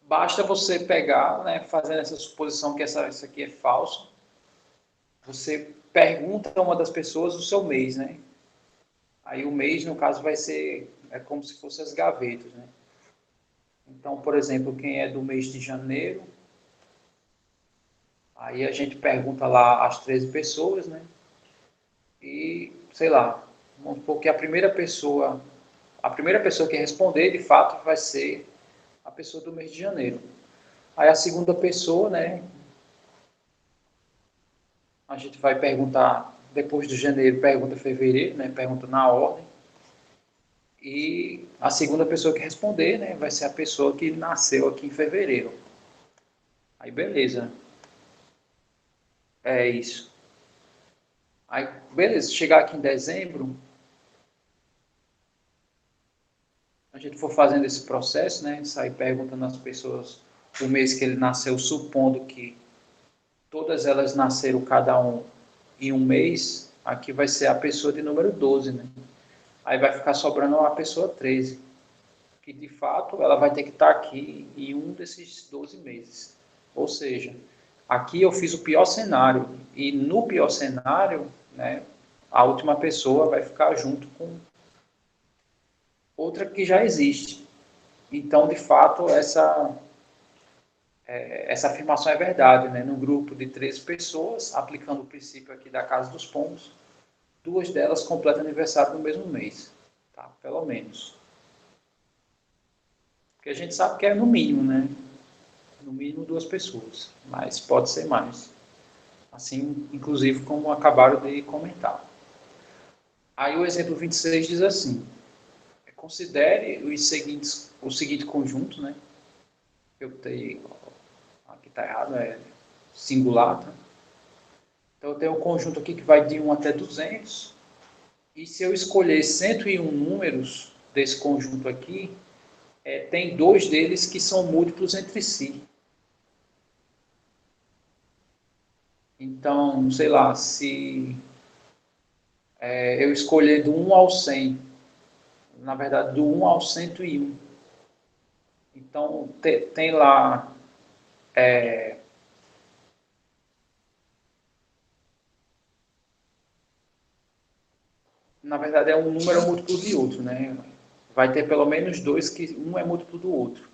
Basta você pegar, né, fazendo essa suposição que isso aqui é falso, você pergunta a uma das pessoas o seu mês, né? Aí o mês, no caso, vai ser como se fossem as gavetas, né? Então, por exemplo, quem é do mês de janeiro, aí a gente pergunta lá as 13 pessoas, né? E, sei lá, vamos supor que a primeira pessoa que responder, de fato, vai ser a pessoa do mês de janeiro. Aí a segunda pessoa, né? A gente vai perguntar, depois de janeiro, pergunta fevereiro, né? Pergunta na ordem. E a segunda pessoa que responder, né? Vai ser a pessoa que nasceu aqui em fevereiro. Aí, beleza. É isso. Aí, beleza, chegar aqui em dezembro, a gente for fazendo esse processo, né? Sair perguntando às pessoas o mês que ele nasceu, supondo que todas elas nasceram cada um em um mês, aqui vai ser a pessoa de número 12, né? Aí vai ficar sobrando a pessoa 13, que de fato ela vai ter que estar aqui em um desses 12 meses. Ou seja, aqui eu fiz o pior cenário, e no pior cenário, né, a última pessoa vai ficar junto com outra que já existe. Então, de fato, essa afirmação é verdade, né? No grupo de 13 pessoas, aplicando o princípio aqui da Casa dos Pombos, duas delas completam aniversário no mesmo mês, tá? Pelo menos. Porque a gente sabe que é no mínimo, né? No mínimo duas pessoas, mas pode ser mais. Assim, inclusive, como acabaram de comentar. Aí o exemplo 26 diz assim: considere o seguinte conjunto, né? Eu tenho, aqui está errado, é singular, tá? Então eu tenho um conjunto aqui que vai de 1 até 200, e se eu escolher 101 números desse conjunto aqui, tem dois deles que são múltiplos entre si. Então, sei lá, se eu escolher do 1 ao 100, na verdade, do 1 ao 101, então tem lá, na verdade, é um número múltiplo de outro, né? Vai ter pelo menos dois que um é múltiplo do outro.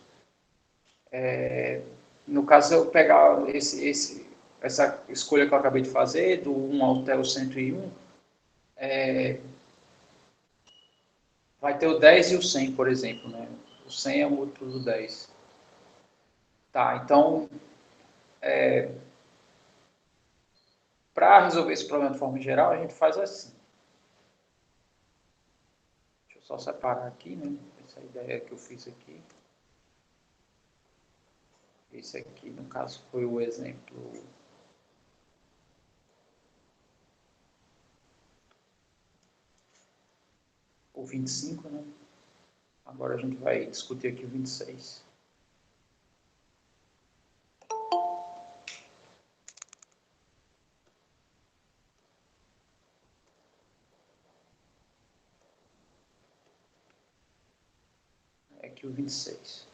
No caso, se eu pegar essa escolha que eu acabei de fazer, do 1 até o 101, vai ter o 10 e o 100, por exemplo, né? O 100 é o múltiplo do 10. Tá, então, para resolver esse problema de forma geral, a gente faz assim. Deixa eu só separar aqui, né? Essa ideia que eu fiz aqui. Esse aqui, no caso, foi o exemplo, o 25, né? Agora a gente vai discutir aqui o 26. É aqui o 26.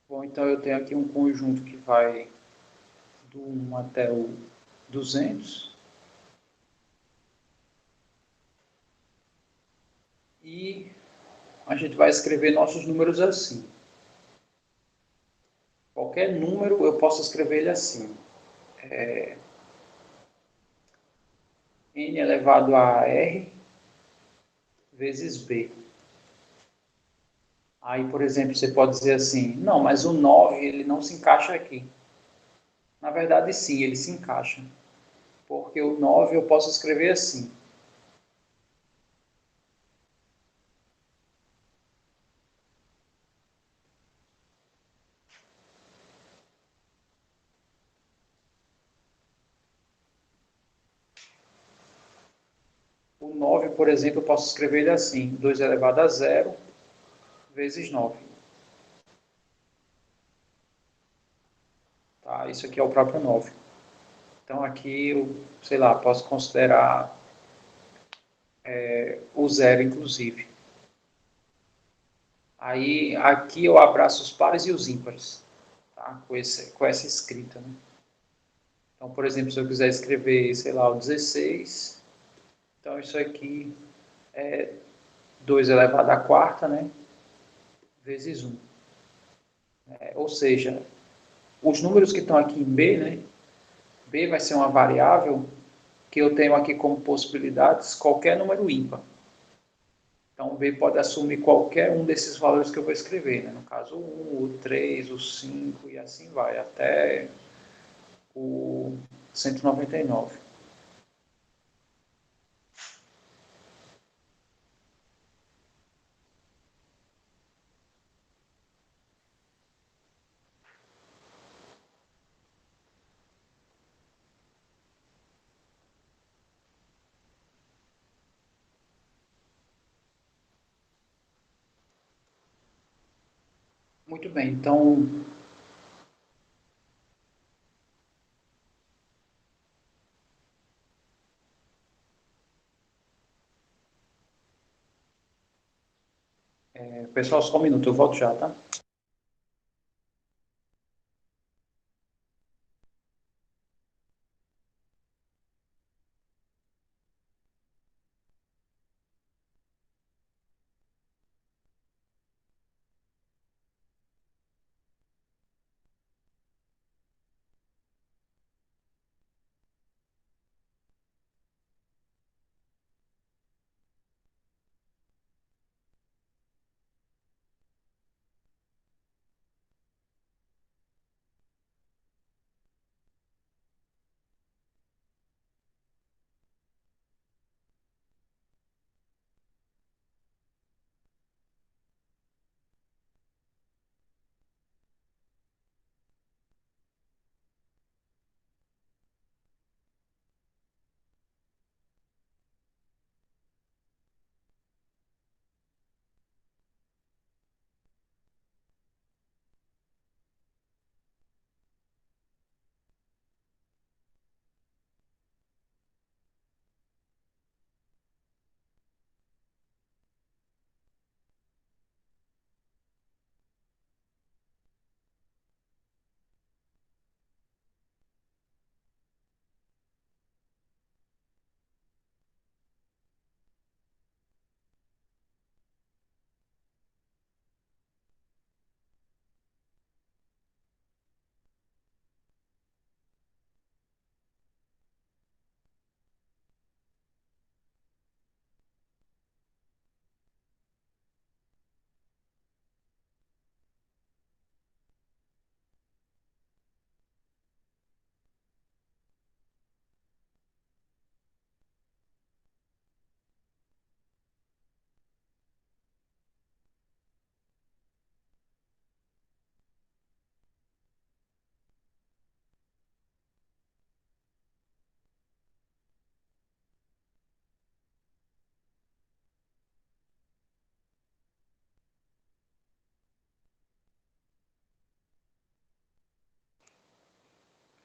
Bom, então eu tenho aqui um conjunto que vai do 1 até o 200. E a gente vai escrever nossos números assim. Qualquer número eu posso escrever ele assim. N elevado a R vezes B. Aí, por exemplo, você pode dizer assim, não, mas o 9 ele não se encaixa aqui. Na verdade, sim, ele se encaixa. Porque o 9 eu posso escrever assim. O 9, por exemplo, eu posso escrever ele assim, 2 elevado a 0 vezes 9. Tá? Isso aqui é o próprio 9. Então aqui eu, sei lá, posso considerar o zero, inclusive. Aí aqui eu abraço os pares e os ímpares, tá? Com essa escrita, né? Então, por exemplo, se eu quiser escrever, sei lá, o 16, então isso aqui é 2 elevado à quarta, né? Vezes 1. Ou seja, os números que estão aqui em B, né? B vai ser uma variável que eu tenho aqui como possibilidades qualquer número ímpar. Então, B pode assumir qualquer um desses valores que eu vou escrever, né? No caso, o 1, o 3, o 5 e assim vai, até o 199. Muito bem, então, pessoal, só um minuto, eu volto já, tá?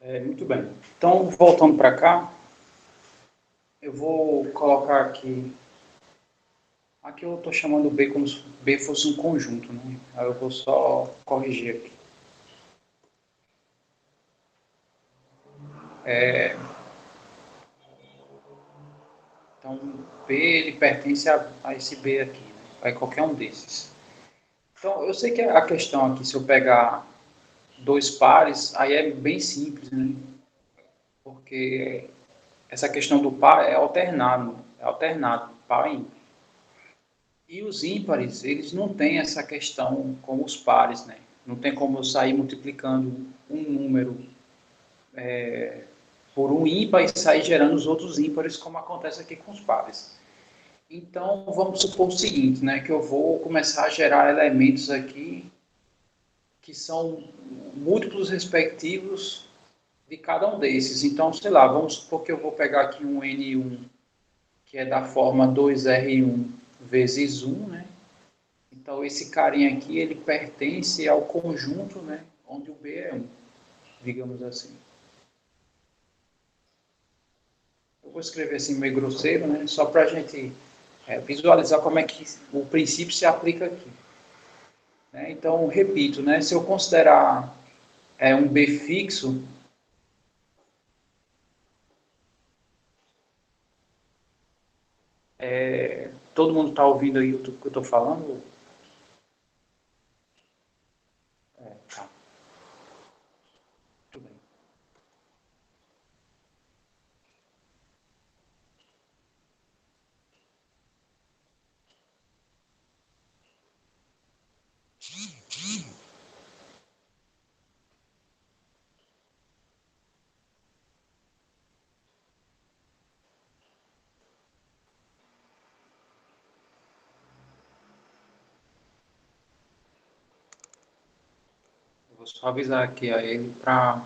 Muito bem. Então, voltando para cá, eu vou colocar aqui. Aqui eu estou chamando B como se B fosse um conjunto, né? Aí eu vou só corrigir aqui. Então, B ele pertence a esse B aqui, né? Vai qualquer um desses. Então, eu sei que a questão aqui, se eu pegar dois pares, aí é bem simples, né? Porque essa questão do par é alternado, par e ímpar. E os ímpares, eles não têm essa questão como os pares, né? Não tem como eu sair multiplicando um número por um ímpar e sair gerando os outros ímpares, como acontece aqui com os pares. Então, vamos supor o seguinte, né? Que eu vou começar a gerar elementos aqui que são múltiplos respectivos de cada um desses. Então, sei lá, vamos supor que eu vou pegar aqui um N1, que é da forma 2R1 vezes 1, né? Então, esse carinha aqui, ele pertence ao conjunto, né? Onde o B é 1, digamos assim. Eu vou escrever assim meio grosseiro, né? Só para a gente visualizar como é que o princípio se aplica aqui. Né? Então, repito, né? Se eu considerar um B fixo, todo mundo está ouvindo aí o que eu estou falando? Tá, tudo bem. Eu vou só avisar aqui a ele para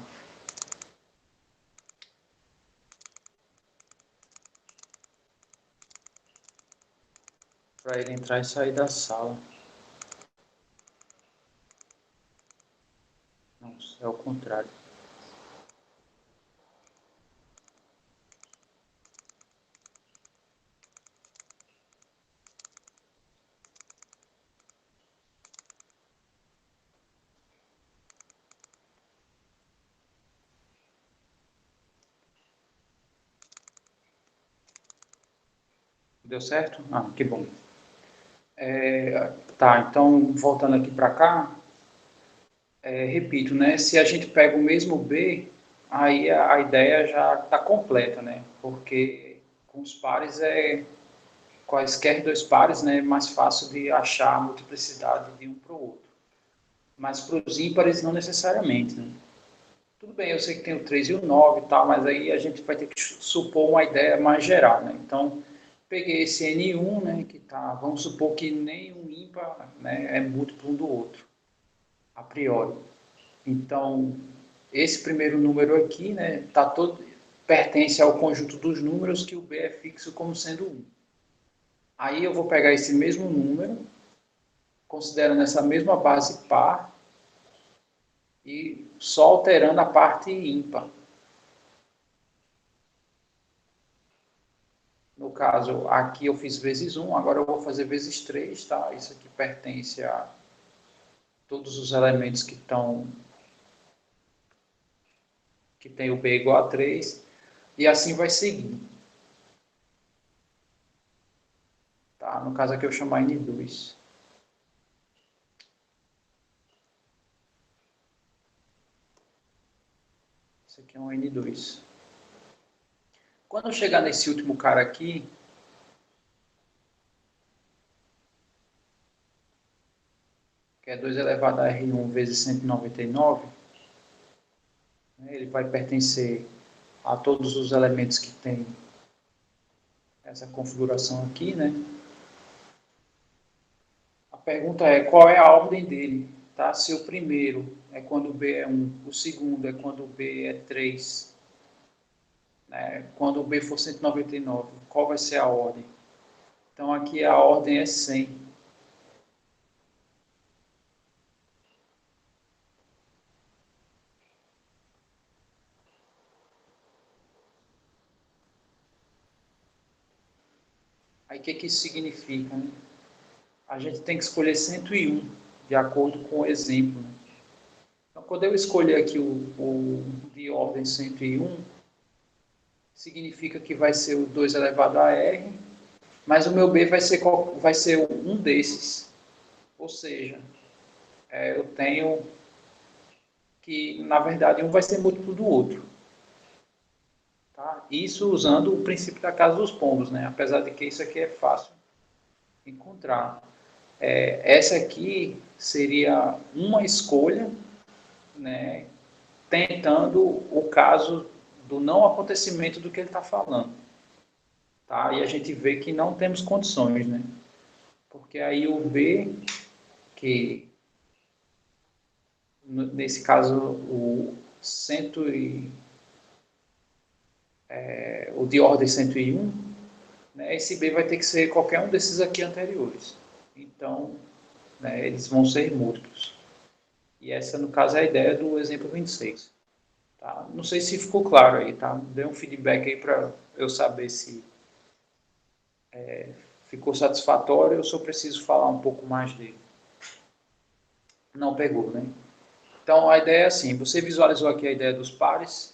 ele entrar e sair da sala. contrário. Deu certo? Ah, que bom. Tá, então, voltando aqui para cá, repito, né? Se a gente pega o mesmo B, aí a ideia já está completa, né? Porque com os pares quaisquer dois pares, né? É mais fácil de achar a multiplicidade de um para o outro. Mas para os ímpares não necessariamente, né? Tudo bem, eu sei que tem o 3 e o 9 e tal, mas aí a gente vai ter que supor uma ideia mais geral, né? Então, peguei esse N1, né, que tá, vamos supor que nenhum ímpar, né, é múltiplo um do outro, a priori. Então, esse primeiro número aqui, né, tá todo, pertence ao conjunto dos números que o B é fixo como sendo 1. Aí eu vou pegar esse mesmo número, considerando essa mesma base par, e só alterando a parte ímpar. No caso, aqui eu fiz vezes 1, agora eu vou fazer vezes 3, tá? Isso aqui pertence a todos os elementos que tem o B igual a 3, e assim vai seguindo. Tá? No caso aqui eu chamar N2. Isso aqui é um N2. Quando eu chegar nesse último cara aqui, que é 2 elevado a R1 vezes 199, né, ele vai pertencer a todos os elementos que tem essa configuração aqui, né? A pergunta é qual é a ordem dele, tá? Se o primeiro é quando o B é 1, o segundo é quando o B é 3, né? Quando o B for 199, qual vai ser a ordem? Então aqui a ordem é 100. Aí o que, que isso significa, né? A gente tem que escolher 101, de acordo com o exemplo, né? Então, quando eu escolher aqui o de ordem 101, significa que vai ser o 2 elevado a R, mas o meu B vai ser um desses. Ou seja, eu tenho que, na verdade, um vai ser múltiplo do outro. Tá? Isso usando o princípio da casa dos pombos, né? Apesar de que isso aqui é fácil encontrar. Essa aqui seria uma escolha, né, tentando o caso do não acontecimento do que ele está falando. Tá? E a gente vê que não temos condições, né? Porque aí o B, que nesse caso o de ordem 101, né, esse B vai ter que ser qualquer um desses aqui anteriores. Então, né, eles vão ser múltiplos. E essa, no caso, é a ideia do exemplo 26. Tá? Não sei se ficou claro aí, tá? Dê um feedback aí para eu saber se ficou satisfatório ou se eu preciso falar um pouco mais dele. Não pegou, né? Então, a ideia é assim, você visualizou aqui a ideia dos pares.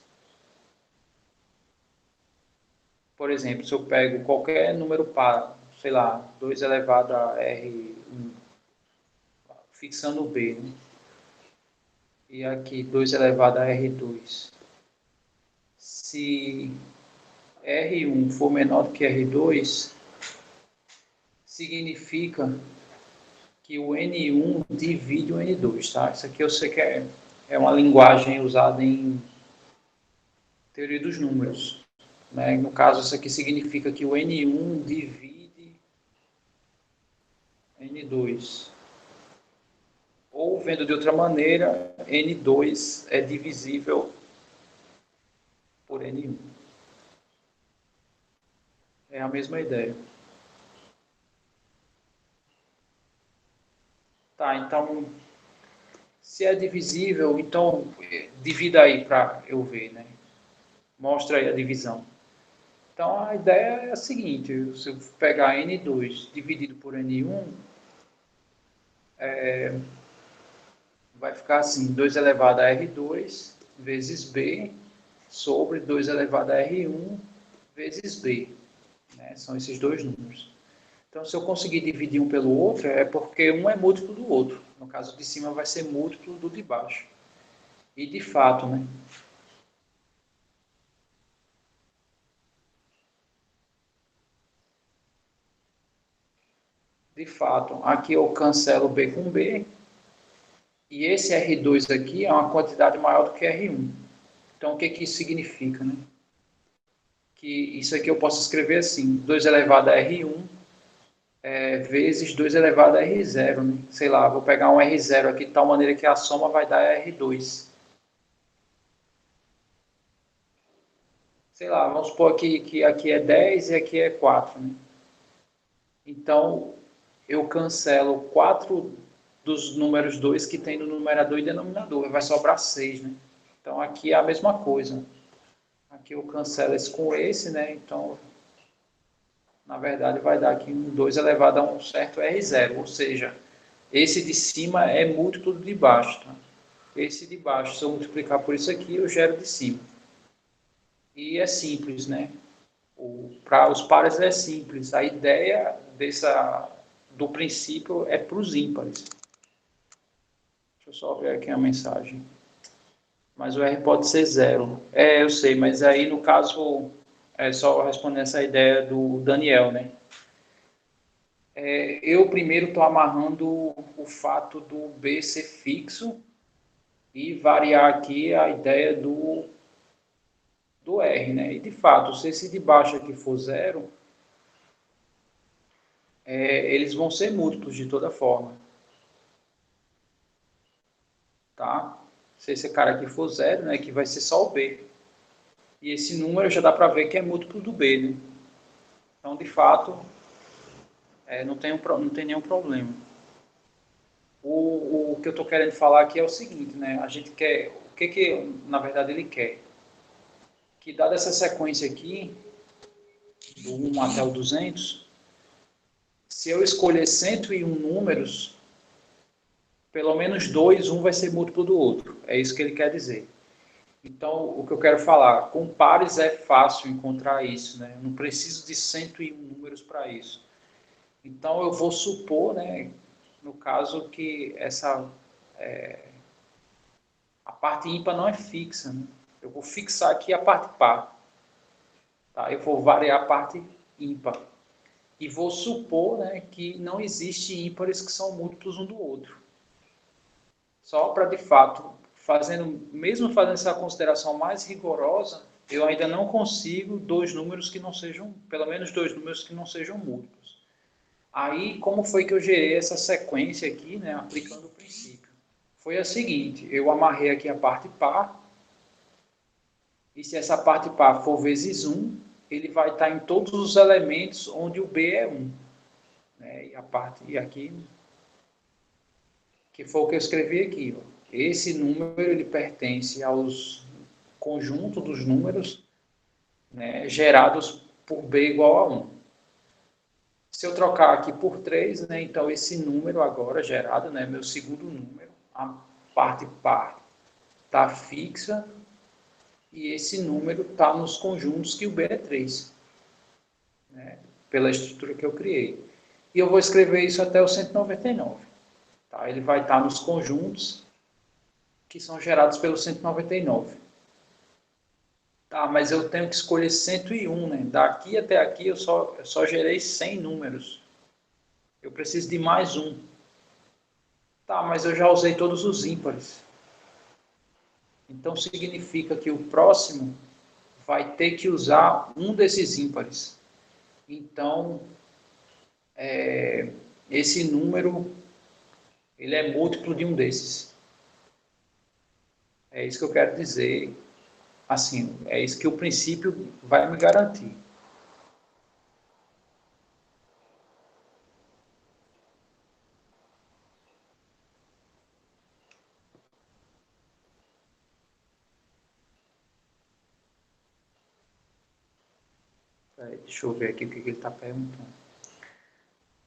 Por exemplo, se eu pego qualquer número par, sei lá, 2 elevado a R1, fixando o B, né? E aqui 2 elevado a R2. Se R1 for menor do que R2, significa que o N1 divide o N2, tá? Isso aqui eu sei que é uma linguagem usada em teoria dos números, né? No caso, isso aqui significa que o N1 divide N2. Ou, vendo de outra maneira, N2 é divisível por N1. É a mesma ideia. Tá, então, Se é divisível, então divida aí para eu ver, né? Mostra aí a divisão. Então a ideia é a seguinte: se eu pegar N2 dividido por N1, vai ficar assim: 2 elevado a R2 vezes B sobre 2 elevado a R1 vezes B. Né? São esses dois números. Então, se eu conseguir dividir um pelo outro, é porque um é múltiplo do outro. No caso de cima, vai ser múltiplo do de baixo. E de fato, né? De fato, aqui eu cancelo B com B. E esse R2 aqui é uma quantidade maior do que R1. Então, o que, que isso significa, né? Que isso aqui eu posso escrever assim: 2 elevado a R1 vezes 2 elevado a R0. Né? Sei lá, vou pegar um R0 aqui de tal maneira que a soma vai dar R2. Sei lá, vamos supor que aqui é 10 e aqui é 4. Né? Então, eu cancelo 4 dos números 2 que tem no numerador e denominador. Vai sobrar 6. Né? Então, aqui é a mesma coisa. Aqui eu cancelo esse com esse, né? Então, na verdade, vai dar aqui um 2 elevado a um certo R0. Ou seja, esse de cima é múltiplo de baixo. Tá? Esse de baixo, se eu multiplicar por isso aqui, eu gero de cima. E é simples, né? Para os pares é simples. A ideia do princípio é para os ímpares. Deixa eu só ver aqui a mensagem. Mas o R pode ser zero. É, eu sei, mas aí no caso, é só responder essa ideia do Daniel, né? Eu primeiro estou amarrando o fato do B ser fixo e variar aqui a ideia do R, né? E de fato, se esse de baixo aqui for zero, eles vão ser múltiplos de toda forma, tá? Se esse cara aqui for zero, né, que vai ser só o B. E esse número já dá para ver que é múltiplo do B, né? Então, de fato, não tem nenhum problema. O que eu estou querendo falar aqui é o seguinte, né? A gente quer, o que na verdade ele quer? Que dada essa sequência aqui, do 1 até o 200, se eu escolher 101 números, pelo menos dois, um vai ser múltiplo do outro. É isso que ele quer dizer. Então, o que eu quero falar, com pares é fácil encontrar isso, né? Eu não preciso de 101 números para isso. Então, eu vou supor, né, no caso, que a parte ímpar não é fixa. Né? Eu vou fixar aqui a parte par. Tá? Eu vou variar a parte ímpar. E vou supor, né, que não existe ímpares que são múltiplos um do outro. Só para, de fato, mesmo fazendo essa consideração mais rigorosa, eu ainda não consigo dois números que não sejam, pelo menos dois números que não sejam múltiplos. Aí, como foi que eu gerei essa sequência aqui, né, aplicando o princípio? Foi a seguinte: eu amarrei aqui a parte par, e se essa parte par for vezes 1, ele vai estar em todos os elementos onde o B é 1. Né? E aqui, que foi o que eu escrevi aqui. Ó. Esse número ele pertence aos conjunto dos números, né, gerados por B igual a 1. Se eu trocar aqui por 3, né, então esse número agora gerado, né, meu segundo número, a parte par está fixa e esse número está nos conjuntos que o B é 3, né, pela estrutura que eu criei. E eu vou escrever isso até o 199. Tá? Ele vai estar nos conjuntos que são gerados pelo 199. Tá, mas eu tenho que escolher 101, né? Daqui até aqui eu só gerei 100 números. Eu preciso de mais um. Tá, mas eu já usei todos os ímpares. Então significa que o próximo vai ter que usar um desses ímpares. Então, esse número ele é múltiplo de um desses. É isso que eu quero dizer. Assim, é isso que o princípio vai me garantir. Deixa eu ver aqui o que ele está perguntando.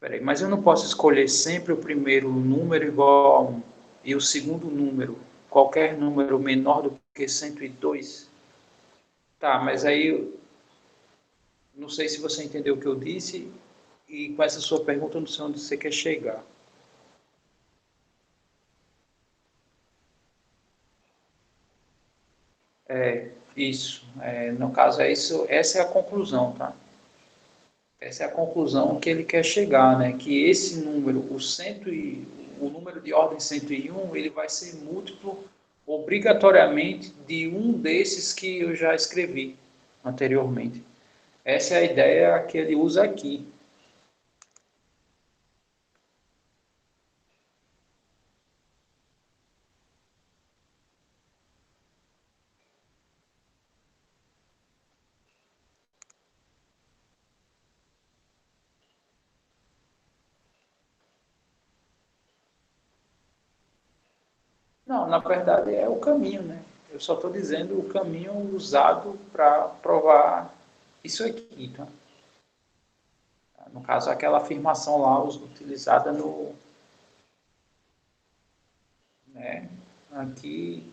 Peraí, mas eu não posso escolher sempre o primeiro número igual a 1 e o segundo número, qualquer número menor do que 102? Tá, mas aí, não sei se você entendeu o que eu disse, e com essa sua pergunta eu não sei onde você quer chegar. Isso, no caso é isso, essa é a conclusão, tá? Essa é a conclusão que ele quer chegar, né? Que esse número, o número de ordem 101, ele vai ser múltiplo obrigatoriamente de um desses que eu já escrevi anteriormente. Essa é a ideia que ele usa aqui. Não, na verdade é o caminho, né? Eu só estou dizendo o caminho usado para provar isso aqui, tá? No caso, aquela afirmação lá utilizada no, né, aqui,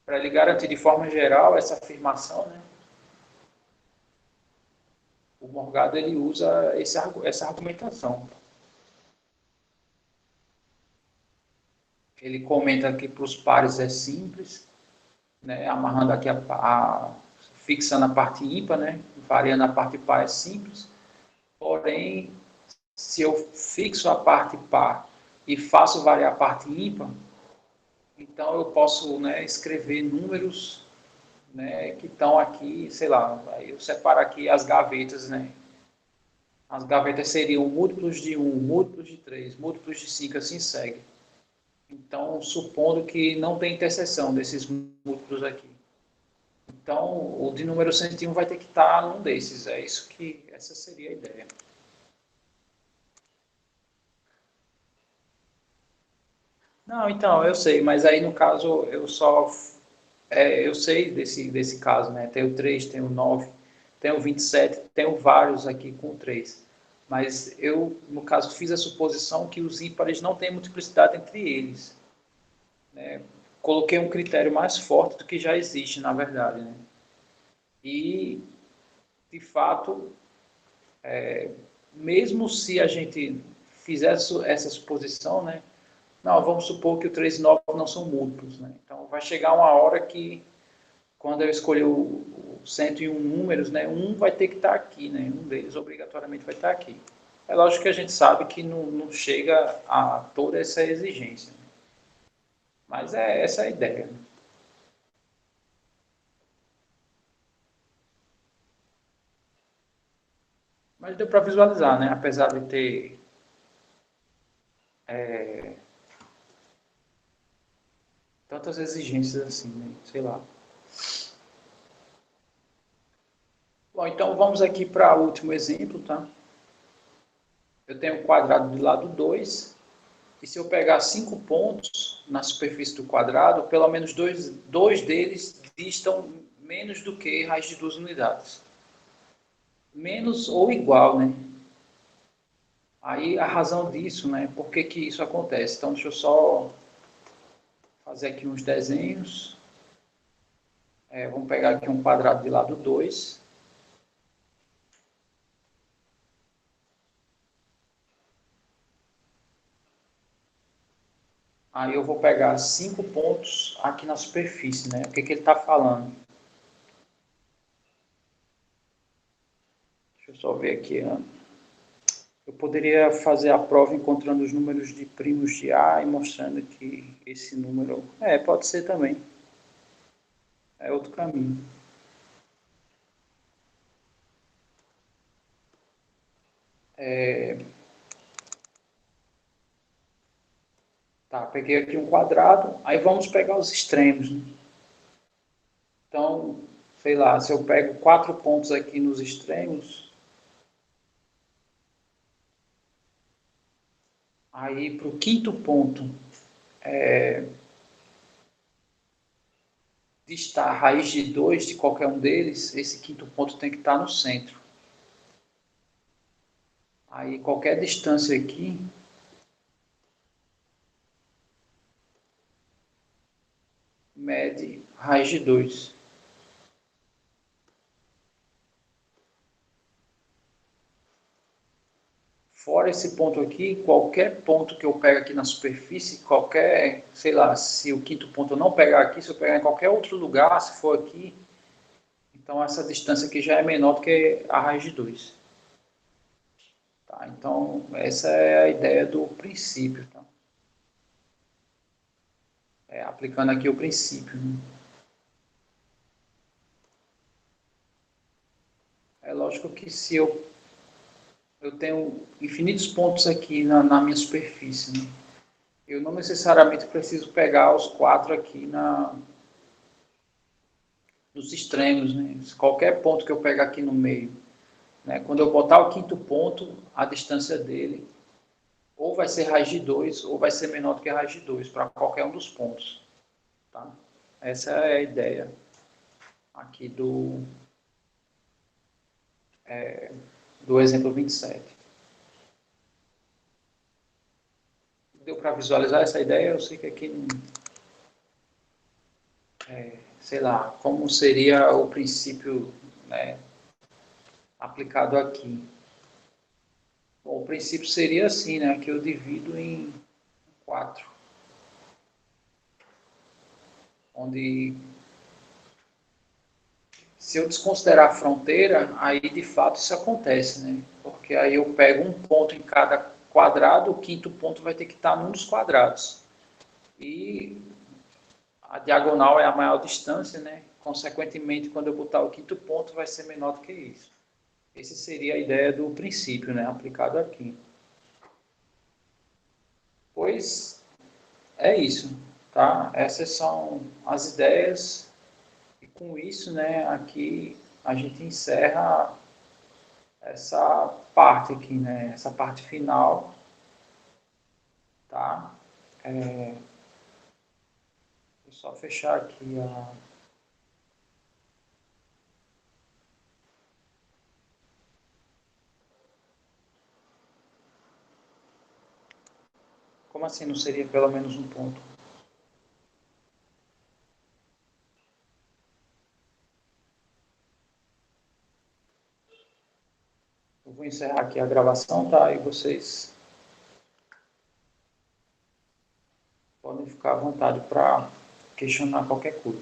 para ele garantir de forma geral essa afirmação, né, o Morgado ele usa essa argumentação. Ele comenta que para os pares é simples, né, amarrando aqui fixando a parte ímpar, né, variando a parte par é simples, porém, se eu fixo a parte par e faço variar a parte ímpar, então eu posso, né, escrever números, né, que estão aqui, sei lá, aí eu separo aqui as gavetas, né? As gavetas seriam múltiplos de 1, múltiplos de 3, múltiplos de 5, assim segue. Então, supondo que não tem interseção desses múltiplos aqui. Então, o de número 101 vai ter que estar num desses. Essa seria a ideia. Não, então, eu sei, mas aí no caso eu sei desse caso, né? Tem o 3, tem o 9, tem o 27, tenho vários aqui com 3. Mas eu, no caso, fiz a suposição que os ímpares não têm multiplicidade entre eles. Coloquei um critério mais forte do que já existe, na verdade, né? E, de fato, mesmo se a gente fizesse essa suposição, né? Não, vamos supor que o 3 e 9 não são múltiplos, né? Então, vai chegar uma hora que, quando eu escolher o 101 números, né? Um vai ter que estar aqui, né? Um deles, obrigatoriamente, vai estar aqui. É lógico que a gente sabe que não chega a toda essa exigência, né? Mas essa é a ideia, né? Mas deu para visualizar, né? Apesar de ter tantas exigências assim, né? Sei lá. Bom, então vamos aqui para o último exemplo, tá? Eu tenho um quadrado de lado 2 e se eu pegar 5 pontos na superfície do quadrado, pelo menos dois deles distam menos do que raiz de 2 unidades. Menos ou igual, né? Aí a razão disso, né? Por que que isso acontece? Então deixa eu só fazer aqui uns desenhos. Vamos pegar aqui um quadrado de lado 2. Aí eu vou pegar 5 pontos aqui na superfície, né? O que que ele está falando? Deixa eu só ver aqui. Né? Eu poderia fazer a prova encontrando os números de primos de A e mostrando que esse número... pode ser também. É outro caminho. Tá, peguei aqui um quadrado. Aí vamos pegar os extremos, né? Então, sei lá, se eu pego 4 pontos aqui nos extremos, aí para o quinto ponto, distar a raiz de 2 de qualquer um deles, esse quinto ponto tem que estar no centro. Aí qualquer distância aqui mede raiz de 2. Fora esse ponto aqui, qualquer ponto que eu pego aqui na superfície, qualquer, sei lá, se o quinto ponto eu não pegar aqui, se eu pegar em qualquer outro lugar, se for aqui, então essa distância aqui já é menor do que a raiz de 2. Tá? Então, essa é a ideia do princípio. Tá? Aplicando aqui o princípio. Né? É lógico que se eu tenho infinitos pontos aqui na minha superfície, né? Eu não necessariamente preciso pegar os 4 aqui nos extremos. Né? Qualquer ponto que eu pegar aqui no meio, né? Quando eu botar o quinto ponto, a distância dele ou vai ser raiz de 2 ou vai ser menor do que a raiz de 2 para qualquer um dos pontos. Tá? Essa é a ideia aqui do exemplo 27. Deu para visualizar essa ideia? Eu sei que aqui, sei lá, como seria o princípio, né, aplicado aqui. Bom, o princípio seria assim, né, que eu divido em 4, onde se eu desconsiderar a fronteira, aí de fato isso acontece, né? Porque aí eu pego um ponto em cada quadrado, o quinto ponto vai ter que estar num dos quadrados. E a diagonal é a maior distância, né? Consequentemente, quando eu botar o quinto ponto, vai ser menor do que isso. Essa seria a ideia do princípio, né? Aplicado aqui. Pois é isso, tá? Essas são as ideias. E com isso, né, aqui a gente encerra essa parte aqui, né? Essa parte final, tá? Vou só fechar aqui a... Como assim não seria pelo menos um ponto? Eu vou encerrar aqui a gravação, tá? E vocês podem ficar à vontade para questionar qualquer coisa.